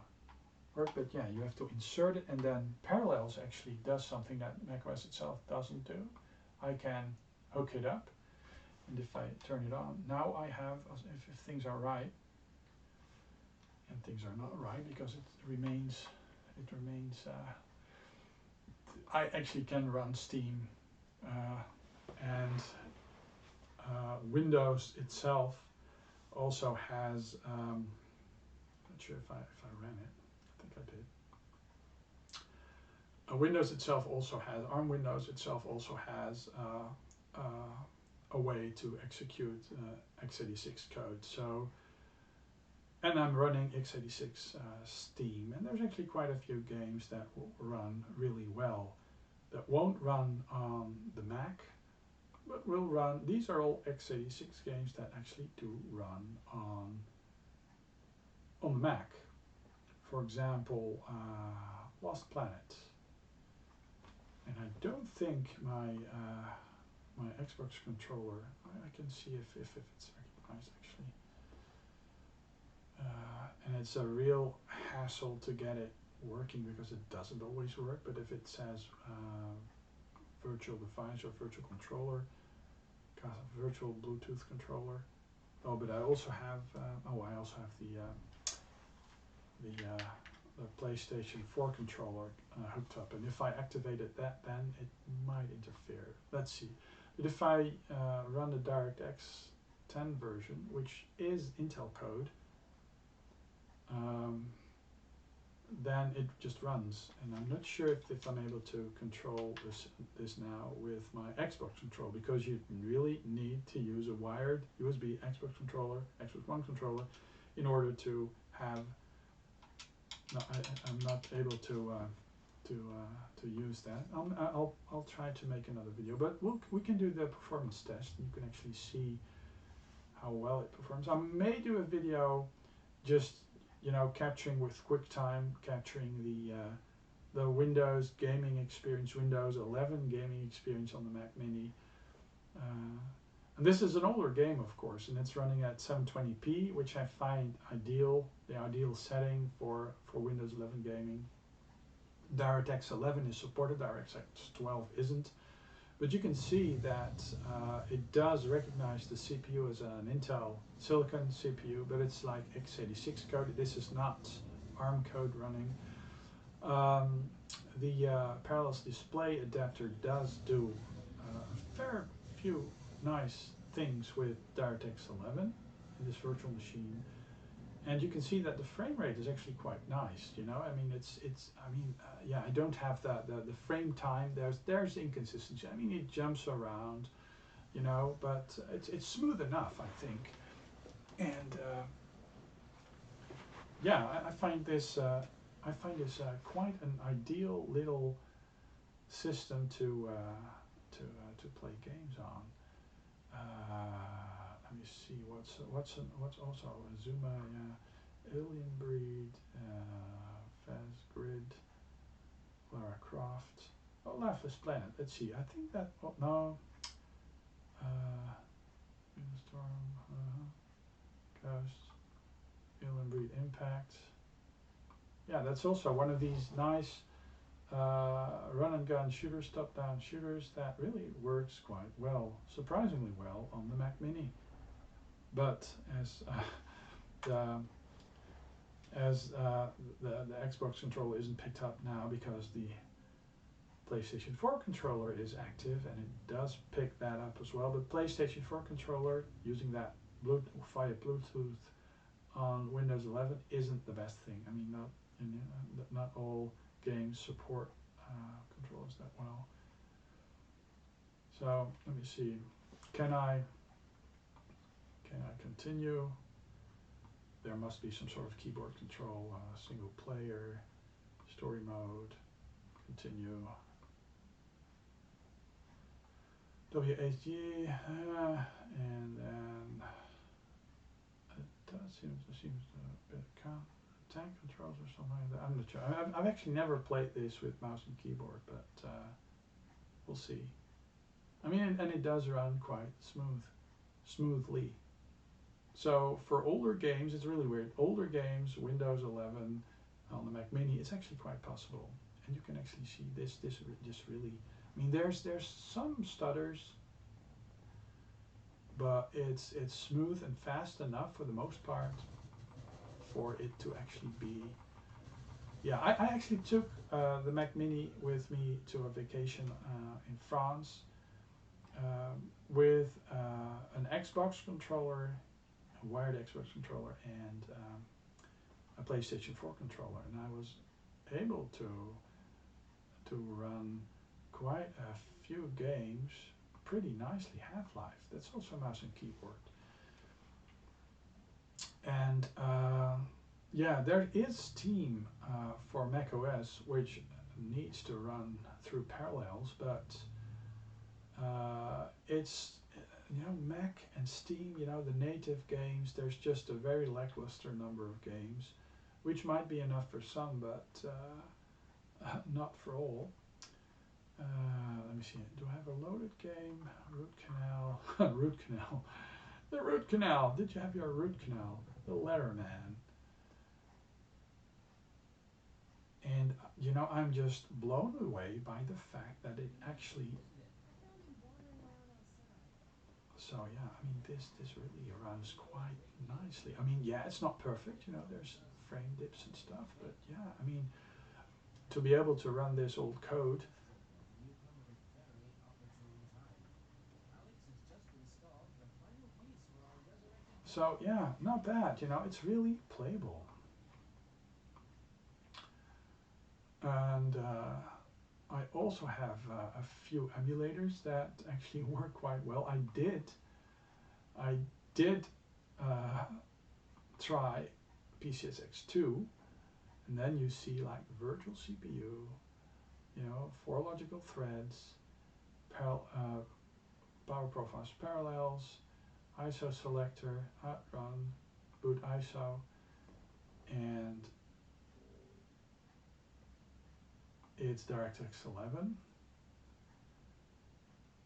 work, but yeah, you have to insert it, and then Parallels actually does something that macOS itself doesn't do. I can hook it up, and if I turn it on, now I have, if things are right, and things are not right because it remains, I actually can run Steam, and Windows itself also has, not sure if I ran it, I think I did. Windows itself also has, ARM Windows itself also has a way to execute x86 code. So, and I'm running x86 Steam, and there's actually quite a few games that will run really well, that won't run on the Mac, but will run, these are all x86 games that actually do run on the Mac. For example, Lost Planet. And I don't think my my Xbox controller, I can see if it's recognized actually. And it's a real hassle to get it working because it doesn't always work, but if it says virtual device or virtual controller, virtual Bluetooth controller. Oh, but I also have, I also have the PlayStation 4 controller hooked up, and if I activated that, then it might interfere. Let's see. But if I run the DirectX 10 version, which is Intel code, then it just runs, and I'm not sure if I'm able to control this now with my Xbox controller, because you really need to use a wired USB Xbox controller, Xbox One controller, in order to have. No, I'm not able to use that. I'll try to make another video, but we can do the performance test, and you can actually see how well it performs. I may do a video just, you know, capturing with QuickTime, capturing the Windows gaming experience, Windows 11 gaming experience on the Mac Mini. And this is an older game, of course, and it's running at 720p, which I find ideal, the ideal setting for Windows 11 gaming. DirectX 11 is supported, DirectX 12 isn't. But you can see that it does recognize the CPU as an Intel Silicon CPU, but it's like x86 code. This is not ARM code running. The Parallels display adapter does do a fair few nice things with DirectX 11 in this virtual machine, and you can see that the frame rate is actually quite nice. You know, I mean, yeah, I don't have the frame time. There's inconsistency. I mean, it jumps around, you know, but it's smooth enough, I think. And yeah, I find this I find this quite an ideal little system to play games on. Let me see what's also a Zuma, Alien Breed, Fast Grid, Lara Croft, oh, Lifeless Planet. Let's see. I think that no. Storm, Ghost, Alien Breed Impact. Yeah, that's also one of these nice run and gun shooters, top down shooters that really works quite well, surprisingly well on the Mac Mini. But as the Xbox controller isn't picked up now because the PlayStation 4 controller is active and it does pick that up as well. But PlayStation 4 controller using that via Bluetooth on Windows 11 isn't the best thing. I mean, not all games support controllers that well. So let me see. Can I continue? There must be some sort of keyboard control, single player, story mode, continue. WHG, and then it seems a bit tank controls or something like that. I'm not sure. I've actually never played this with mouse and keyboard, but we'll see. I mean, and it does run quite smoothly. So for older games, it's really weird. Older games, Windows 11 on the Mac Mini, it's actually quite possible. And you can actually see this really. I mean, there's some stutters, but it's smooth and fast enough for the most part for it to actually be. Yeah, I actually took the Mac Mini with me to a vacation in France with an Xbox controller, a wired Xbox controller, and a PlayStation 4 controller, and I was able to run quite a few games pretty nicely. Half-Life, that's also mouse and keyboard. And yeah, there is Steam for macOS, which needs to run through Parallels, but it's, you know, Mac and Steam, you know, the native games, there's just a very lackluster number of games, which might be enough for some, but not for all. Let me see, do I have a loaded game? Root Canal, Root Canal, the Root Canal, did you have your Root Canal? The Letterman. And, you know, I'm just blown away by the fact that it actually, so yeah, I mean, this really runs quite nicely. I mean, yeah, it's not perfect, you know, there's frame dips and stuff, but yeah, I mean, to be able to run this old code, so yeah, not bad, you know, it's really playable. And I also have a few emulators that actually work quite well. I did try PCSX2, and then you see like virtual CPU, you know, 4 logical threads, power profiles parallels, ISO selector, outrun, boot ISO, and it's DirectX 11,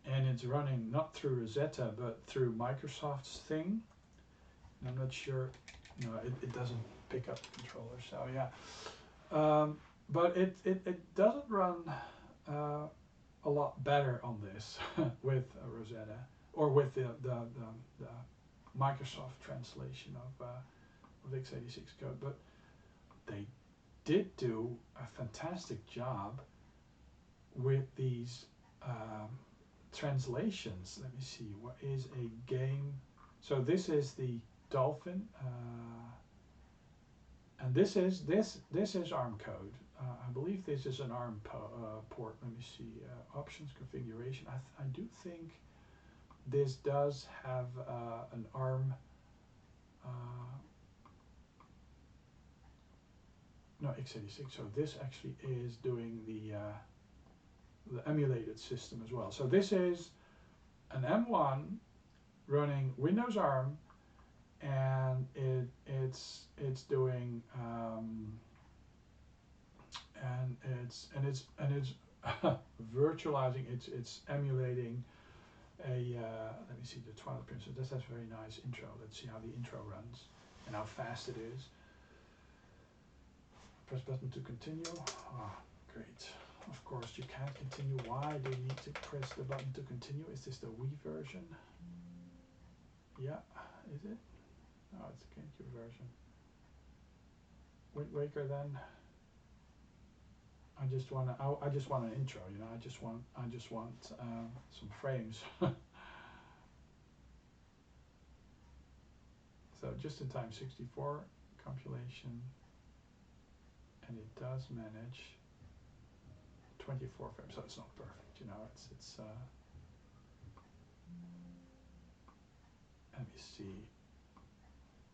and it's running not through Rosetta but through Microsoft's thing. And I'm not sure, no, it doesn't pick up the controller, so yeah. But it doesn't run a lot better on this with Rosetta, or with the Microsoft translation of x86 code, but they did do a fantastic job with these translations. Let me see, what is a game? So this is the Dolphin, and this is ARM code. I believe this is an ARM port. Let me see, options configuration. I do think this does have an ARM no, x86. So this actually is doing the emulated system as well. So this is an M1 running Windows ARM, and it's doing and it's virtualizing. It's emulating a let me see the Twilight Princess. That's a very nice intro. Let's see how the intro runs and how fast it is. Press button to continue. Oh, great. Of course you can't continue. Why do you need to press the button to continue? Is this the Wii version? Yeah, is it? Oh, it's the GameCube version. Wind Waker then. I just want an intro, you know. I just want some frames. So just in time 64 compilation, and it does manage 24 frames. So it's not perfect, you know. It's let me see.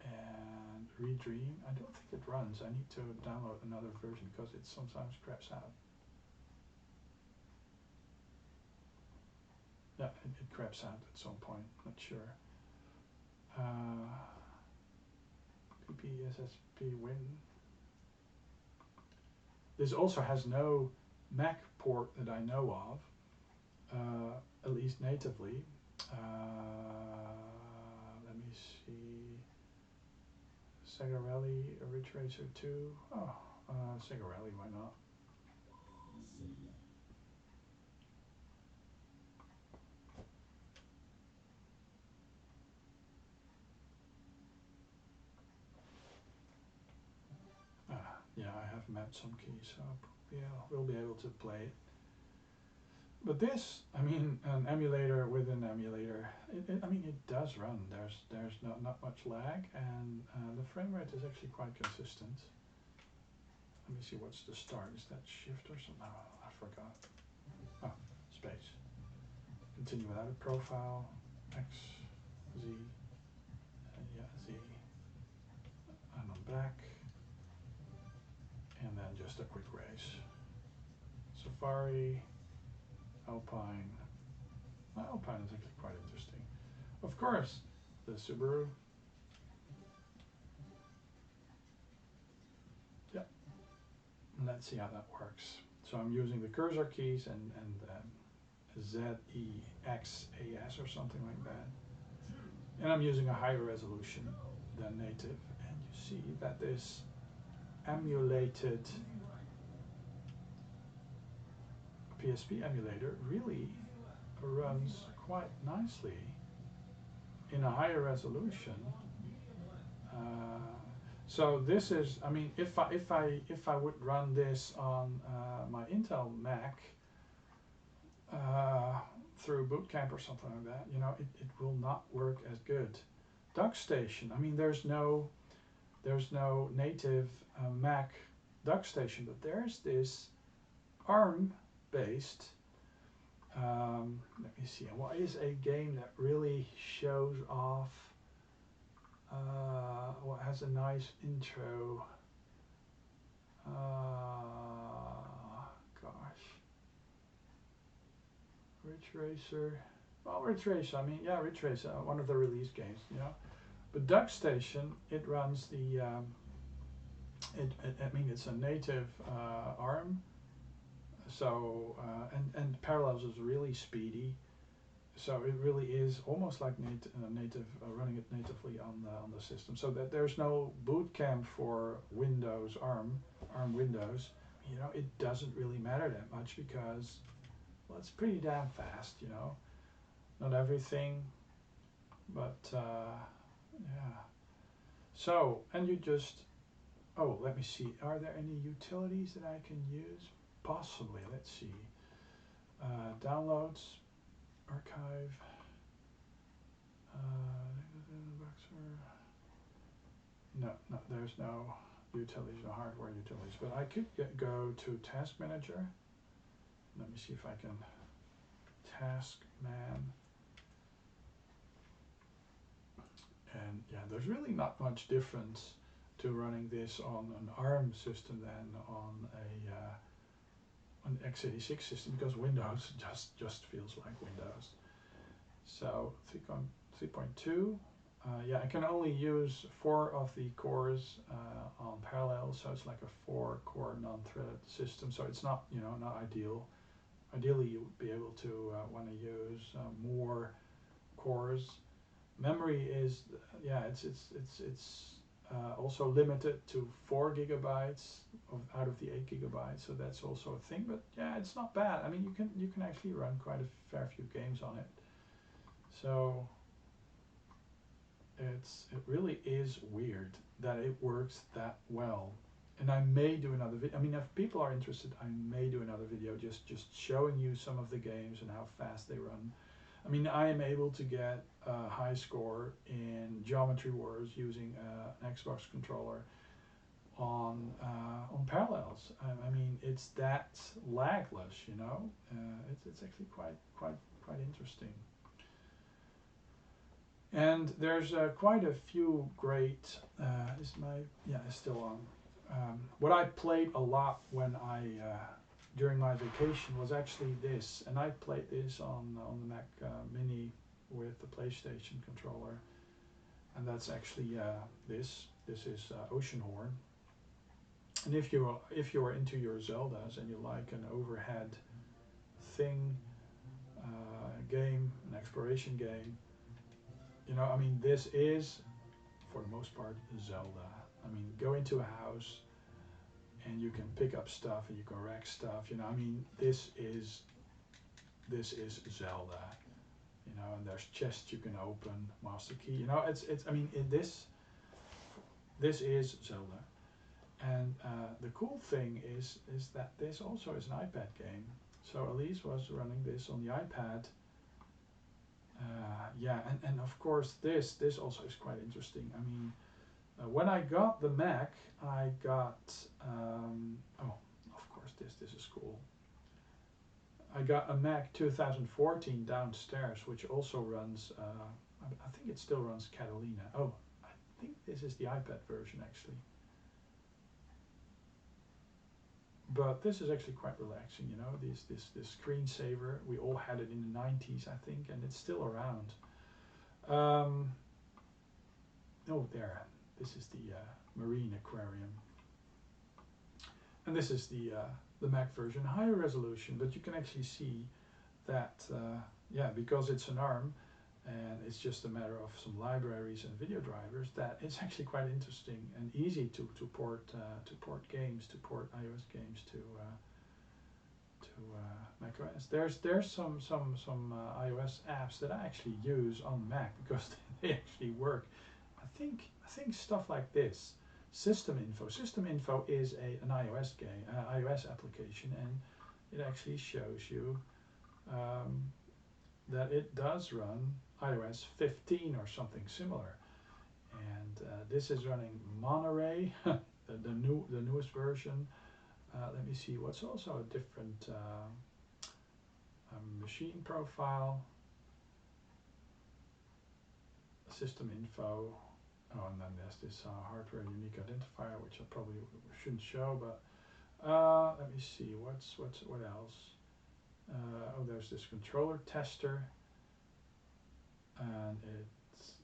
And Redream, I don't think it runs. I need to download another version because it sometimes craps out. Yeah, it craps out at some point, not sure. PPSSP Win. This also has no Mac port that I know of, at least natively. Let me see. Sega Rally, RidgeRacer 2. Oh, Sega Rally, why not? Yeah, I have mapped some keys, so yeah, we'll be able to play it. But this, I mean, an emulator with an emulator, I mean, it does run. There's not much lag, and the frame rate is actually quite consistent. Let me see, what's the start? Is that shift or something? Oh, I forgot. Oh, space. Continue without a profile. X, Z, yeah, Z. And I'm back. And then just a quick race. Safari, Alpine. Alpine is actually quite interesting. Of course, the Subaru. Yeah. Let's see how that works. So I'm using the cursor keys and ZEXAS or something like that. And I'm using a higher resolution than native. And you see that this emulated PSP emulator really runs quite nicely in a higher resolution. So this is, I mean, if I would run this on my Intel Mac through Boot Camp or something like that, you know, it will not work as good. DuckStation, I mean, there's no native Mac DuckStation, but there's this ARM-based. Let me see. What is a game that really shows off? What has a nice intro? Gosh. RidgeRacer. Well, RidgeRacer. I mean, yeah, RidgeRacer. One of the release games, you know. But DuckStation, it runs the. I mean, it's a native ARM. So and Parallels is really speedy. So it really is almost like native running it natively on the system. So that there's no boot camp for Windows ARM Windows. You know, it doesn't really matter that much because, well, it's pretty damn fast. You know, not everything, but yeah. So and you just let me see. Are there any utilities that I can use? Possibly. Let's see. Downloads. Archive, no, there's no utilities, no hardware utilities, but I could go to Task Manager. Let me see if I can Task Man. And yeah, there's really not much difference to running this on an ARM system than on a an x86 system, because Windows just feels like Windows. So 3.2. Yeah, I can only use 4 of the cores on parallel, so it's like a 4-core non-threaded system. So it's not, you know, not ideal. Ideally, you would be able to want to use more cores. Memory is, yeah, it's also limited to 4 gigabytes out of the 8 gigabytes. So that's also a thing. But yeah, it's not bad. I mean, you can actually run quite a fair few games on it. So it really is weird that it works that well. And I may do another video. I mean, if people are interested, I may do another video just showing you some of the games and how fast they run. I mean, I am able to get a high score in Geometry Wars using an Xbox controller on Parallels. I mean, it's that lagless, you know. It's actually quite interesting. And there's quite a few great. Is my it's still on. What I played a lot when I during my vacation was actually this, and I played this on the Mac Mini with the PlayStation controller, and that's actually this. This is Oceanhorn. And if you are into your Zeldas and you like an overhead thing game, an exploration game, you know, I mean, this is for the most part Zelda. I mean, go into a house and you can pick up stuff and you can wreck stuff, you know. I mean, this is Zelda, you know. And there's chests you can open, master key, you know. It's I mean, this is Zelda. And the cool thing is that this also is an iPad game. So Elise was running this on the iPad. Yeah, and of course this also is quite interesting. I mean, when I got the Mac, I got oh, of course this is cool. I got a Mac 2014 downstairs, which also runs. I think it still runs Catalina. Oh, I think this is the iPad version actually. But this is actually quite relaxing, you know. This screensaver. We all had it in the 90s, I think, and it's still around. Oh, there. This is the Marine Aquarium, and this is the Mac version, higher resolution. But you can actually see that, yeah, because it's an ARM, and it's just a matter of some libraries and video drivers, that it's actually quite interesting and easy to port games, to port iOS games to macOS. There's some iOS apps that I actually use on Mac because they actually work. I think stuff like this, System Info. System Info is an iOS game, iOS application, and it actually shows you that it does run iOS 15 or something similar. And this is running Monterey, the newest version. Let me see what's also a different machine profile. System Info. Oh, and then there's this hardware unique identifier, which I probably shouldn't show, but let me see what else. Oh, there's this controller tester, and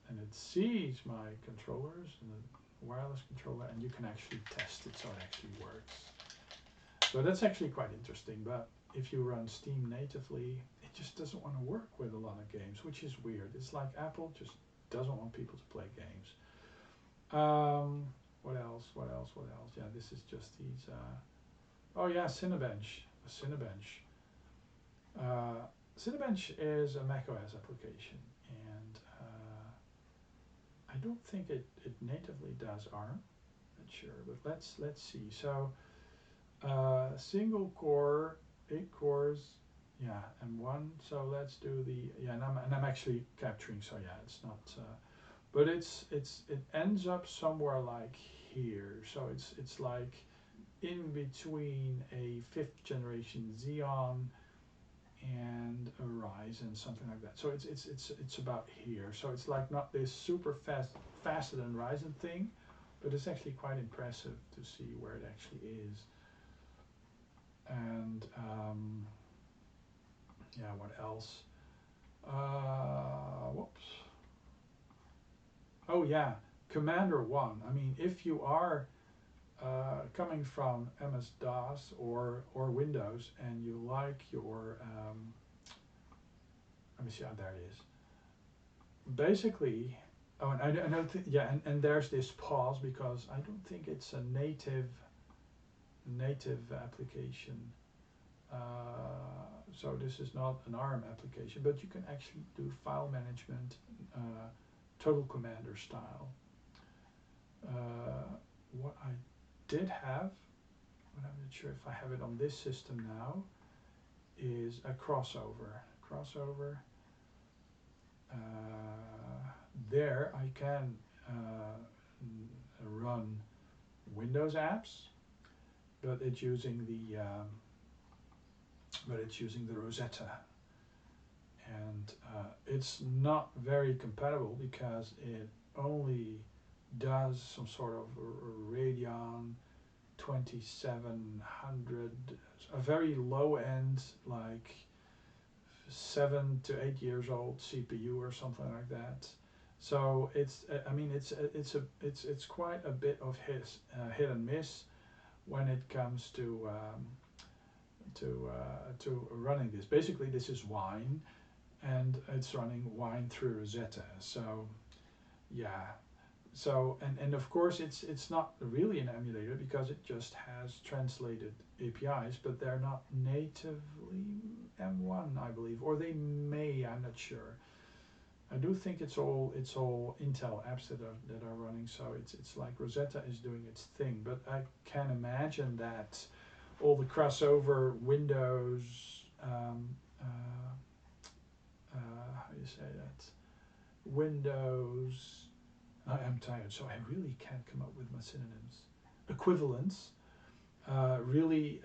it sees my controllers and the wireless controller, and you can actually test it, so it actually works. So that's actually quite interesting. But if you run Steam natively, it just doesn't want to work with a lot of games, which is weird. It's like Apple just doesn't want people to play games. What else? Yeah, this is just these. Oh yeah, Cinebench. Cinebench. Cinebench is a macOS application, and I don't think it natively does ARM. Not sure, but let's see. So single core, 8 cores. Yeah, M1. So let's do the and I'm actually capturing. So yeah, it's not. But it ends up somewhere like here. So it's like in between a 5th generation Xeon and a Ryzen, something like that. So it's about here. So it's like not this super faster than Ryzen thing, but it's actually quite impressive to see where it actually is. And yeah, what else? Whoops. Oh yeah, Commander 1. I mean, if you are coming from MS-DOS or Windows and you like your, let me see, there it is. Basically, oh, and I don't think, yeah, and there's this pause because I don't think it's a native application. So this is not an ARM application, but you can actually do file management, total commander style. What I did have, but I'm not sure if I have it on this system now, is a crossover. There I can run Windows apps, but it's using the Rosetta, and it's not very compatible because it only does some sort of Radeon 2700, a very low end, like 7 to 8 years old CPU or something like that. So it's, I mean, it's quite a bit of hit and miss when it comes to running this. Basically, this is Wine, and it's running Wine through Rosetta. So yeah. So and of course it's not really an emulator because it just has translated APIs, but they're not natively M1, I believe, or they may, I'm not sure. I do think it's all Intel apps that are running, so it's like Rosetta is doing its thing. But I can imagine that all the crossover Windows, how do you say that? Windows. I'm tired, so I really can't come up with my synonyms. Equivalents really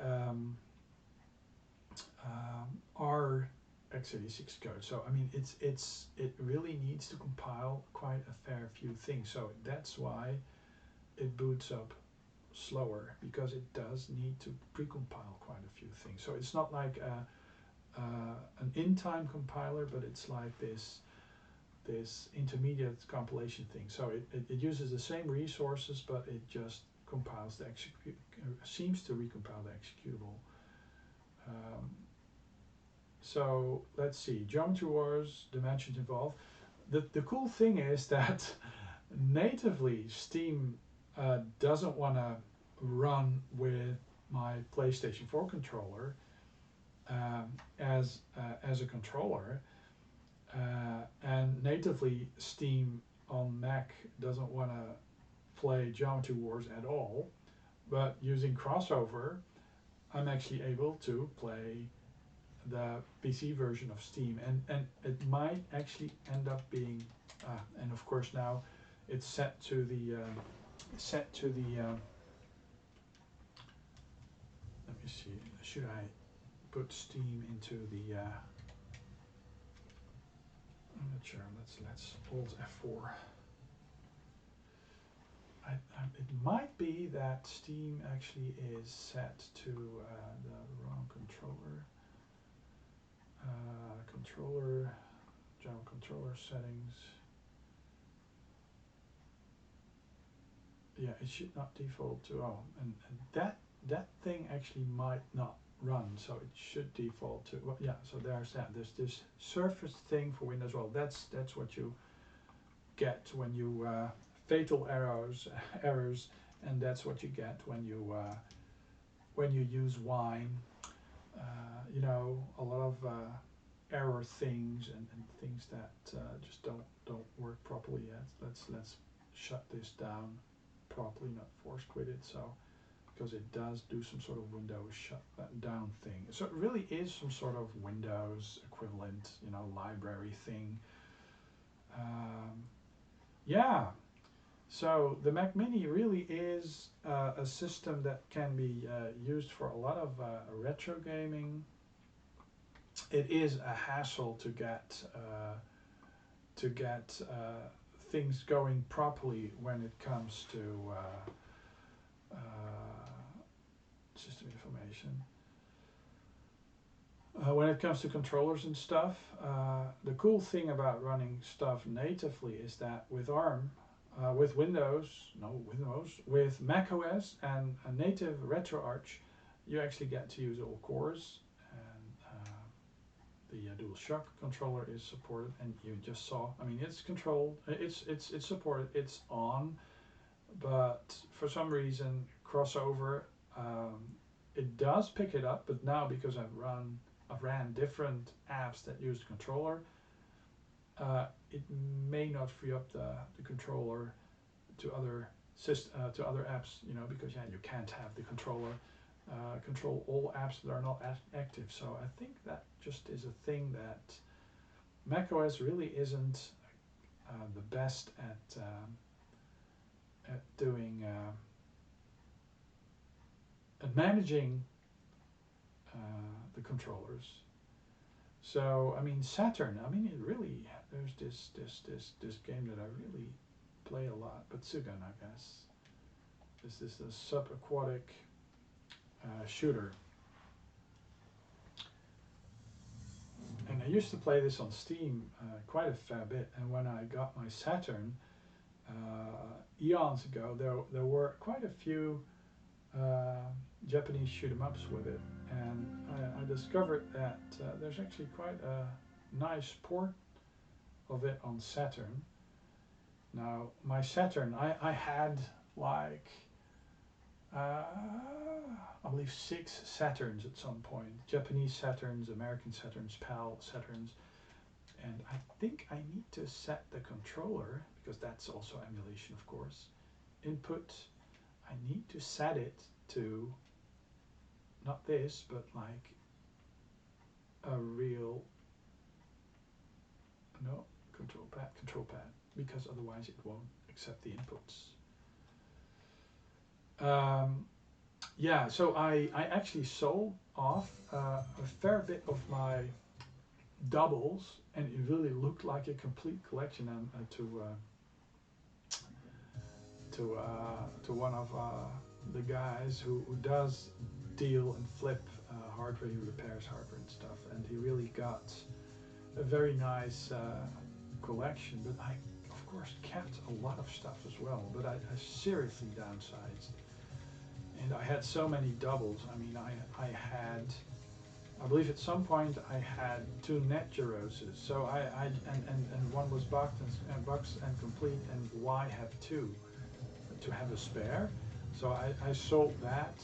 are x86 code. So I mean, it really needs to compile quite a fair few things. So that's why it boots up slower, because it does need to precompile quite a few things. So it's not like an in-time compiler, but it's like this intermediate compilation thing. So it uses the same resources, but it just compiles the seems to recompile the executable. So let's see, Geometry Wars, dimensions involved. The cool thing is that natively Steam doesn't want to run with my PlayStation 4 controller as a controller. And natively Steam on Mac doesn't want to play Geometry Wars at all, but using crossover I'm actually able to play the PC version of Steam, and it might actually end up being and of course now it's set to the let me see, should I put Steam into the I'm not sure. Let's Alt F4. It might be that Steam actually is set to the wrong controller. General controller settings. Yeah, it should not default to. Oh, and that thing actually might not run, so it should default to, well, yeah, so there's that. There's this Surface thing for Windows. Well, that's what you get when you fatal errors, and that's what you get when you use Wine. You know, a lot of error things and things that just don't work properly yet. Let's shut this down properly, not force quit it. So, because it does do some sort of Windows shut down thing. So it really is some sort of Windows equivalent, you know, library thing. Yeah, so the Mac Mini really is a system that can be used for a lot of retro gaming. It is a hassle to get things going properly when it comes to system information. When it comes to controllers and stuff, the cool thing about running stuff natively is that with ARM, with with macOS and a native RetroArch, you actually get to use all cores, and the DualShock controller is supported, and you just saw, I mean, it's controlled, it's supported, it's on, but for some reason crossover, it does pick it up, but now because I've ran different apps that use the controller, it may not free up the controller to other apps, you know, because yeah, you can't have the controller control all apps that are not active. So I think that just is a thing that macOS really isn't the best at doing at managing the controllers. So I mean Saturn, I mean it really, there's this game that I really play a lot, but Sugan, I guess. This is a subaquatic shooter. And I used to play this on Steam quite a fair bit, and when I got my Saturn eons ago, there were quite a few Japanese shoot 'em ups with it, and I discovered that there's actually quite a nice port of it on Saturn. Now my Saturn, I had like I believe 6 Saturns at some point, Japanese Saturns, American Saturns, PAL Saturns, and I think I need to set the controller, because that's also emulation of course, input, I need to set it to not this, but like a real, no, control pad, because otherwise it won't accept the inputs. Yeah, so I actually sold off a fair bit of my doubles, and it really looked like a complete collection, to one of the guys who does deal and flip hardware, he repairs hardware and stuff, and he really got a very nice collection, but I of course kept a lot of stuff as well, but I seriously downsized. And I had so many doubles. I mean, I had, I believe at some point I had 2 net Gyroses. So and one was boxed and complete, and why have 2? To have a spare. So I sold that,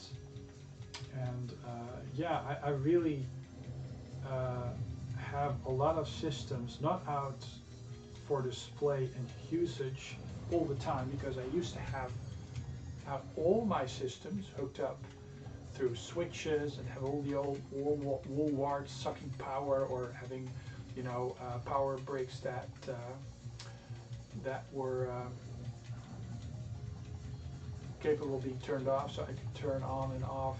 and yeah, I really have a lot of systems not out for display and usage all the time, because I used to have all my systems hooked up through switches and have all the old wall warts sucking power, or having, you know, power bricks that were capable of being turned off, so I could turn on and off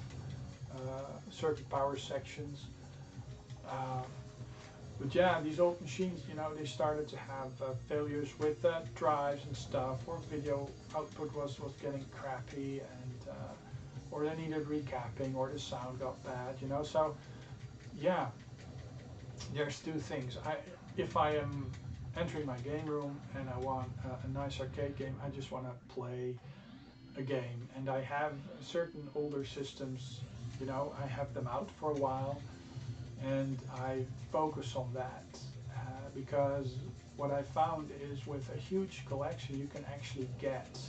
certain power sections. But yeah, these old machines, you know, they started to have failures with drives and stuff, or video output was getting crappy, and or they needed recapping, or the sound got bad, you know. So yeah, there's 2 things. If I am entering my game room and I want a nice arcade game, I just want to play a game, and I have certain older systems, you know, I have them out for a while, and I focus on that, because what I found is with a huge collection you can actually get,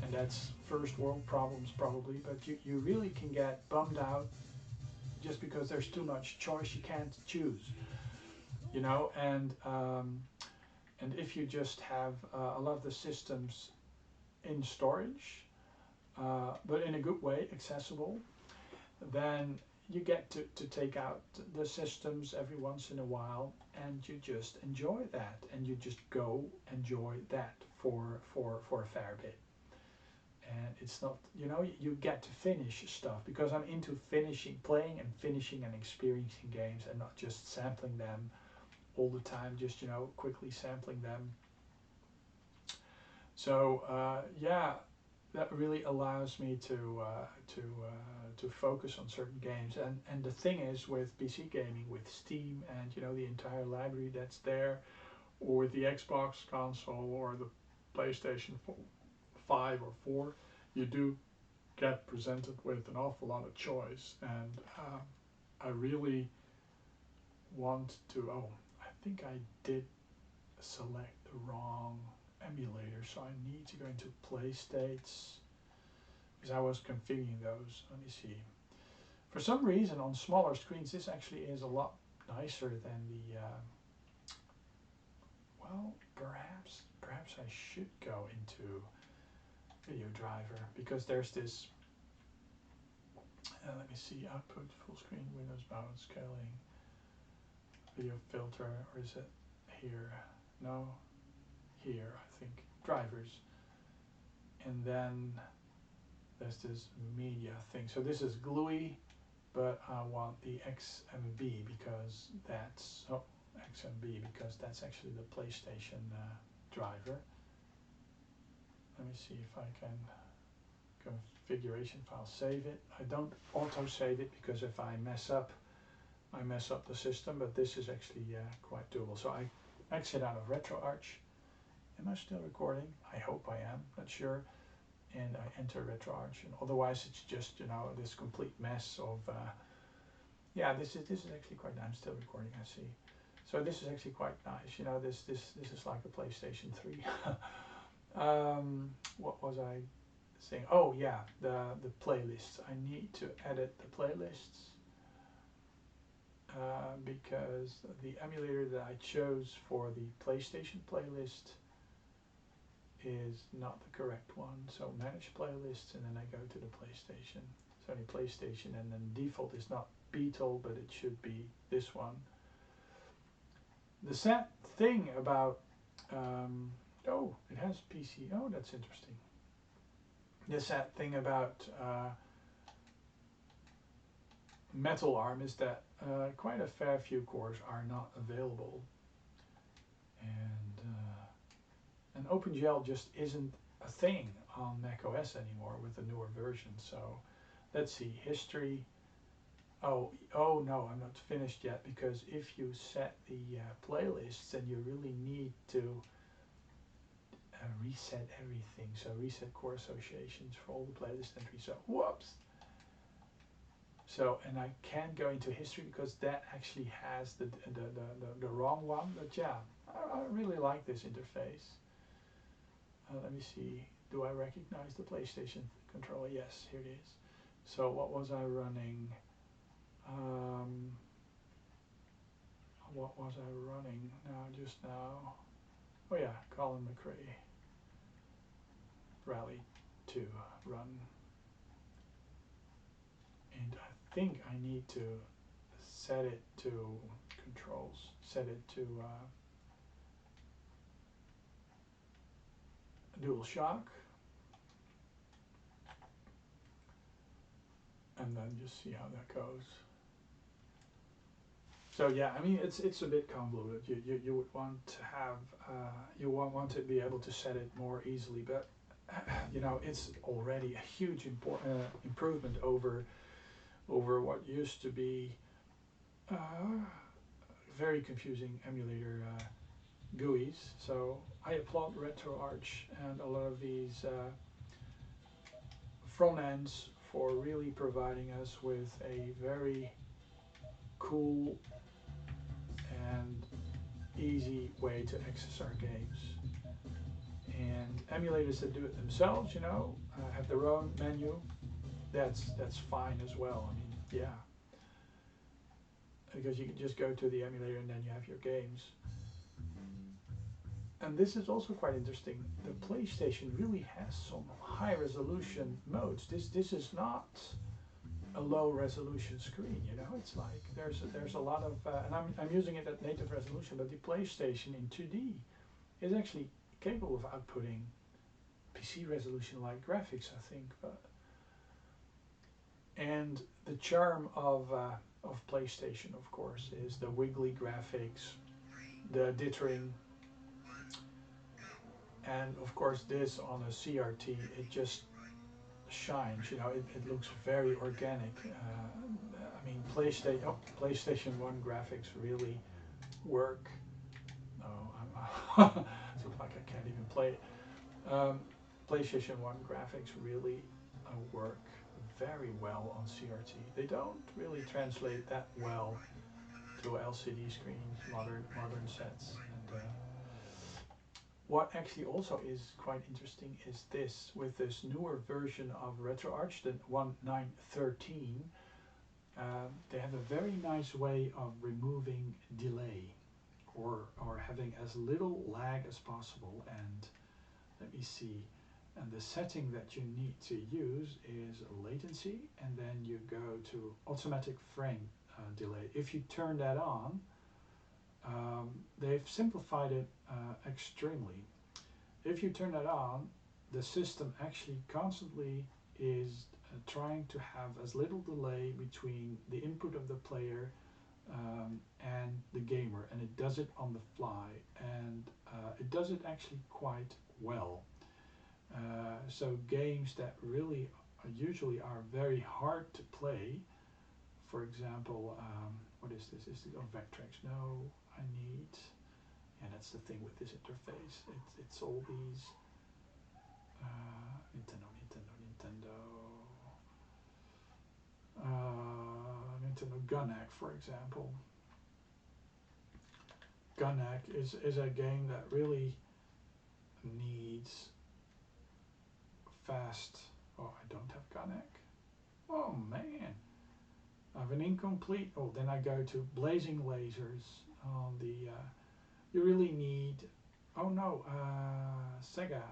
and that's first world problems probably, but you really can get bummed out just because there's too much choice, you can't choose, you know. And if you just have a lot of the systems in storage, but in a good way, accessible, then you get to take out the systems every once in a while, and you just enjoy that, and you just go enjoy that for a fair bit. And it's not, you know, you get to finish stuff, because I'm into playing and finishing and experiencing games, and not just sampling them all the time, just, you know, quickly sampling them. So yeah, that really allows me to focus on certain games. And the thing is, with PC gaming, with Steam and you know the entire library that's there, or with the Xbox console or the PlayStation 5 or 4, you do get presented with an awful lot of choice. And I really want to. Oh, I think I did select the wrong emulator, so I need to go into play states because I was configuring those. Let me see. For some reason on smaller screens this actually is a lot nicer than the well, perhaps I should go into video driver, because there's this let me see, output, full screen, Windows mode, scaling, video filter, or is it here? No, here I think, drivers. And then there's this media thing. So this is GLUI, but I want the XMB because that's XMB because that's actually the PlayStation driver. Let me see if I can configuration file, save it. I don't auto save it because if I mess up the system, but this is actually quite doable. So I exit out of RetroArch. Am I still recording? I hope I am, not sure. And I enter RetroArch, and otherwise it's just, you know, this complete mess of yeah, this is actually quite nice. I'm still recording, I see. So this is actually quite nice, you know, this is like a PlayStation 3. What was I saying? Oh yeah, the playlists. I need to edit the playlists because the emulator that I chose for the PlayStation playlist is not the correct one. So manage playlists, and then I go to the PlayStation. It's only PlayStation, and then default is not Beetle, but it should be this one. The sad thing about oh, it has PC. Oh, that's interesting. The sad thing about Metal ARM is that quite a fair few cores are not available, and OpenGL just isn't a thing on macOS anymore with the newer version. So let's see, history. Oh no, I'm not finished yet, because if you set the playlists, then you really need to reset everything. So reset core associations for all the playlist entries. So whoops. So, and I can't go into history because that actually has the wrong one. But yeah, I really like this interface. Let me see. Do I recognize the PlayStation controller? Yes, here it is. So what was I running? What was I running now? Just now. Oh yeah, Colin McRae. Rally 2 run. And I think I need to set it to controls. Set it to DualShock. And then just see how that goes. So yeah, I mean it's a bit convoluted. You would want to have you want to be able to set it more easily, but you know it's already a huge improvement over what used to be very confusing emulator GUIs. So I applaud RetroArch and a lot of these front ends for really providing us with a very cool and easy way to access our games. And emulators that do it themselves, you know, have their own menu. That's fine as well. I mean, yeah, because you can just go to the emulator and then you have your games. And this is also quite interesting. The PlayStation really has some high resolution modes. This is not a low resolution screen, you know. It's like there's a lot of and I'm using it at native resolution, but the PlayStation in 2D is actually capable of outputting PC resolution like graphics, I think. But and the charm of PlayStation, of course, is the wiggly graphics, the dithering, and of course this on a CRT, it just shines, you know, it looks very organic. I mean, PlayStation 1 graphics really work. No, it looks like I can't even play it. PlayStation 1 graphics really work very well on CRT. They don't really translate that well to LCD screens, modern sets. And what actually also is quite interesting is this, with this newer version of RetroArch, the 1913, they have a very nice way of removing delay, or having as little lag as possible. And let me see, and the setting that you need to use is latency, and then you go to automatic frame delay. If you turn that on, they've simplified it extremely. If you turn that on, the system actually constantly is trying to have as little delay between the input of the player and the gamer, and it does it on the fly, and it does it actually quite well. So games that really usually are very hard to play, for example, what is this? Is it Vectrex? No, I need, yeah, that's the thing with this interface. It's all these Nintendo, Gunhack, for example. Gunhack is a game that really needs fast. Oh, I don't have Gunhack. Oh man, I have an incomplete. Oh, then I go to Blazing Lasers on the. You really need. Oh no, Sega.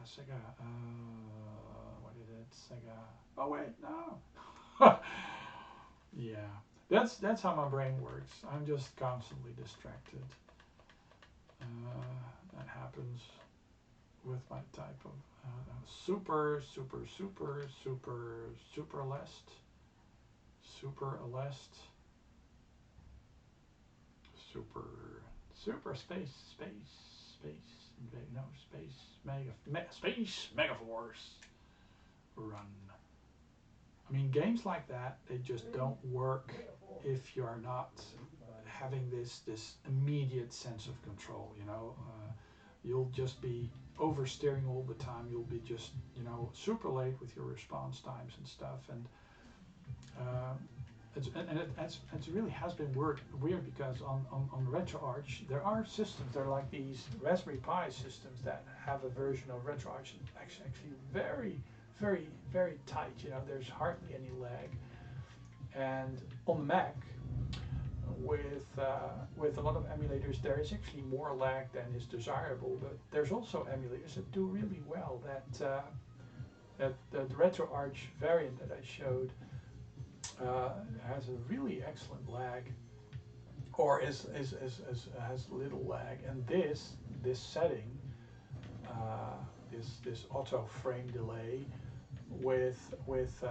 What is it? Sega. Oh wait, no. Yeah, that's how my brain works. I'm just constantly distracted. That happens with my type of super space megaforce run. I mean, games like that, they just don't work if you're not having this immediate sense of control, you know. You'll just be oversteering all the time. You'll be just, you know, super late with your response times and stuff. And it really has been weird because on RetroArch there are systems. There are like these Raspberry Pi systems that have a version of RetroArch actually very tight. You know, there's hardly any lag. And on the Mac, with a lot of emulators, there is actually more lag than is desirable. But there's also emulators that do really well. That the RetroArch variant that I showed has a really excellent lag, or has little lag. And this setting, this auto frame delay with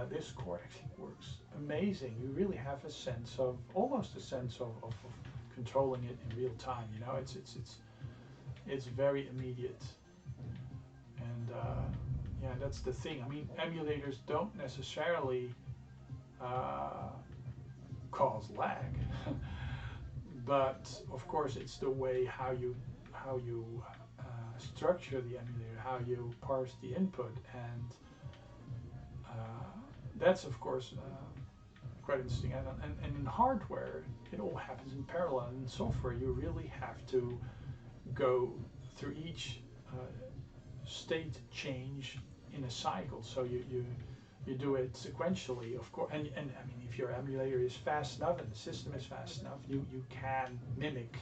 this core actually works amazing. You really have a sense of, almost a sense of controlling it in real time. You know, it's very immediate. And yeah, that's the thing. I mean, emulators don't necessarily cause lag, but of course it's the way how you structure the emulator, how you parse the input, and that's of course quite interesting. And in hardware, it all happens in parallel. In software, you really have to go through each state change in a cycle. So you do it sequentially, of course. And I mean, if your emulator is fast enough and the system is fast enough, you can mimic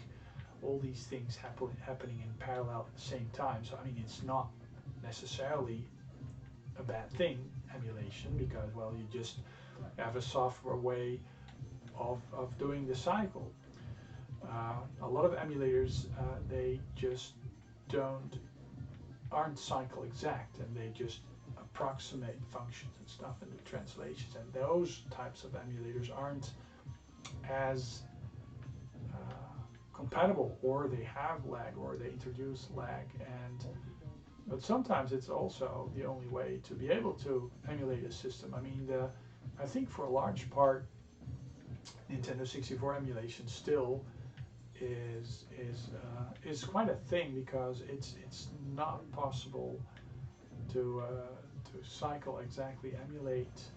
all these things happening in parallel at the same time. So I mean, it's not necessarily a bad thing, emulation, because, well, you just have a software way of doing the cycle. A lot of emulators, they just aren't cycle exact, and they just approximate functions and stuff and do translations, and those types of emulators aren't as compatible, or they have lag, or they introduce lag. And But sometimes it's also the only way to be able to emulate a system. I mean, I think for a large part, Nintendo 64 emulation still is quite a thing, because it's not possible to cycle exactly emulate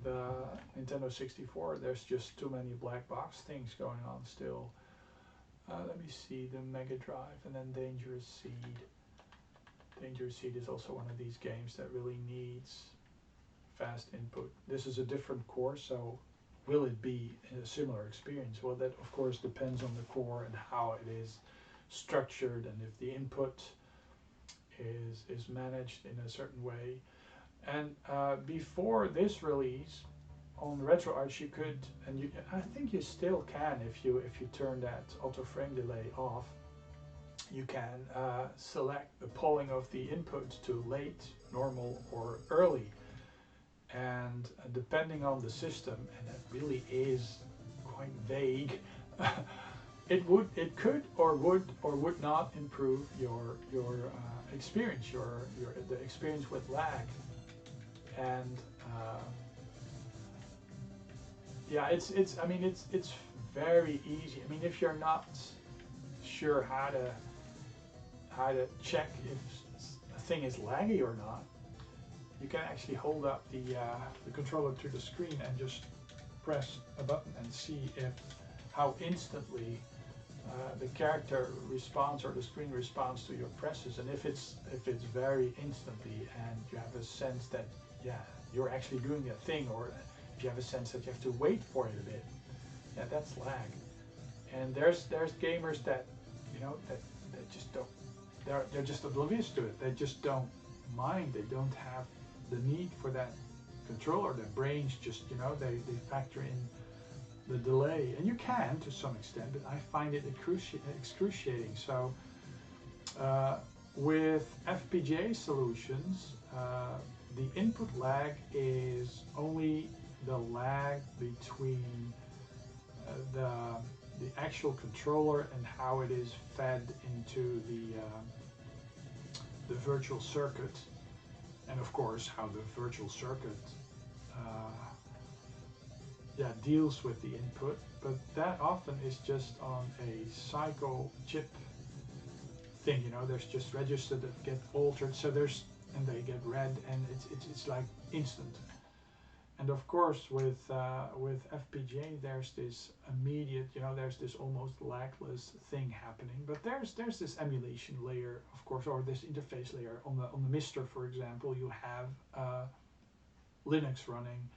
the Nintendo 64. There's just too many black box things going on still. Let me see, the Mega Drive, and then Dangerous Seed. Dangerous Seed is also one of these games that really needs fast input. This is a different core, so will it be a similar experience? Well, that of course depends on the core and how it is structured, and if the input is managed in a certain way. And before this release on RetroArch, you could, and I think you still can, if you turn that auto frame delay off, you can select the polling of the input to late, normal, or early. And depending on the system, and that really is quite vague, it could or would not improve your experience, the experience with lag. And yeah, it's very easy. I mean, if you're not sure how to check if a thing is laggy or not, you can actually hold up the controller to the screen and just press a button and see how instantly the character responds, or the screen responds to your presses. And if it's very instantly, and you have a sense that you're actually doing a thing, or if you have a sense that you have to wait for it a bit, that's lag. And there's gamers that that just don't, they're just oblivious to it. They just don't mind. They don't have the need for that controller. Their brains just they factor in the delay, and you can to some extent, but I find it excruciating. So with FPGA solutions, the input lag is only the lag between the actual controller and how it is fed into the virtual circuit, and of course how the virtual circuit deals with the input. But that often is just on a cycle chip thing. There's just registers that get altered, so and they get read, and it's like instant. And of course with FPGA, there's this immediate, there's this almost lagless thing happening. But there's this emulation layer, of course, or this interface layer on the Mister, for example. You have Linux running,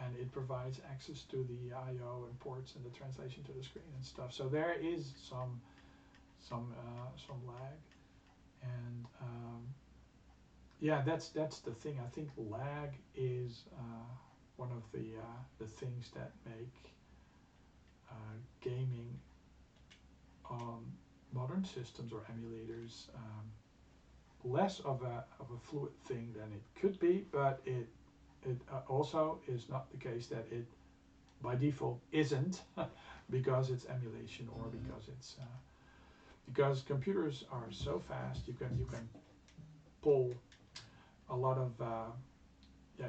and it provides access to the I/O and ports and the translation to the screen and stuff. So there is some lag, and that's the thing. I think lag is one of the things that make gaming on modern systems or emulators less of a fluid thing than it could be. But it also is not the case that it by default isn't because it's emulation, or because computers are so fast. You can pull a lot of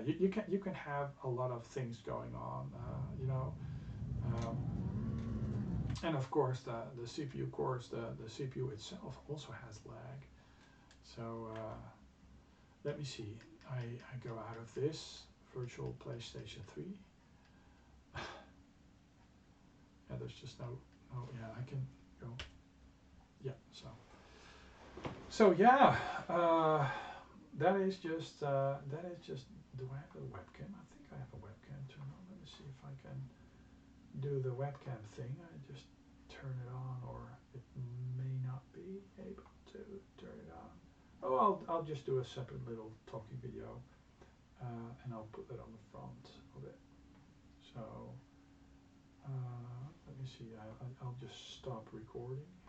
you can have a lot of things going on, and of course the CPU cores, the CPU itself also has lag. So let me see. I go out of this virtual PlayStation 3. There's just no. I can go. So that is just. Do I have a webcam? I think I have a webcam turned on. Let me see if I can do the webcam thing. I just turn it on, or it may not be able to turn it on. Oh, I'll just do a separate little talking video, and I'll put that on the front of it. So let me see. I'll just stop recording.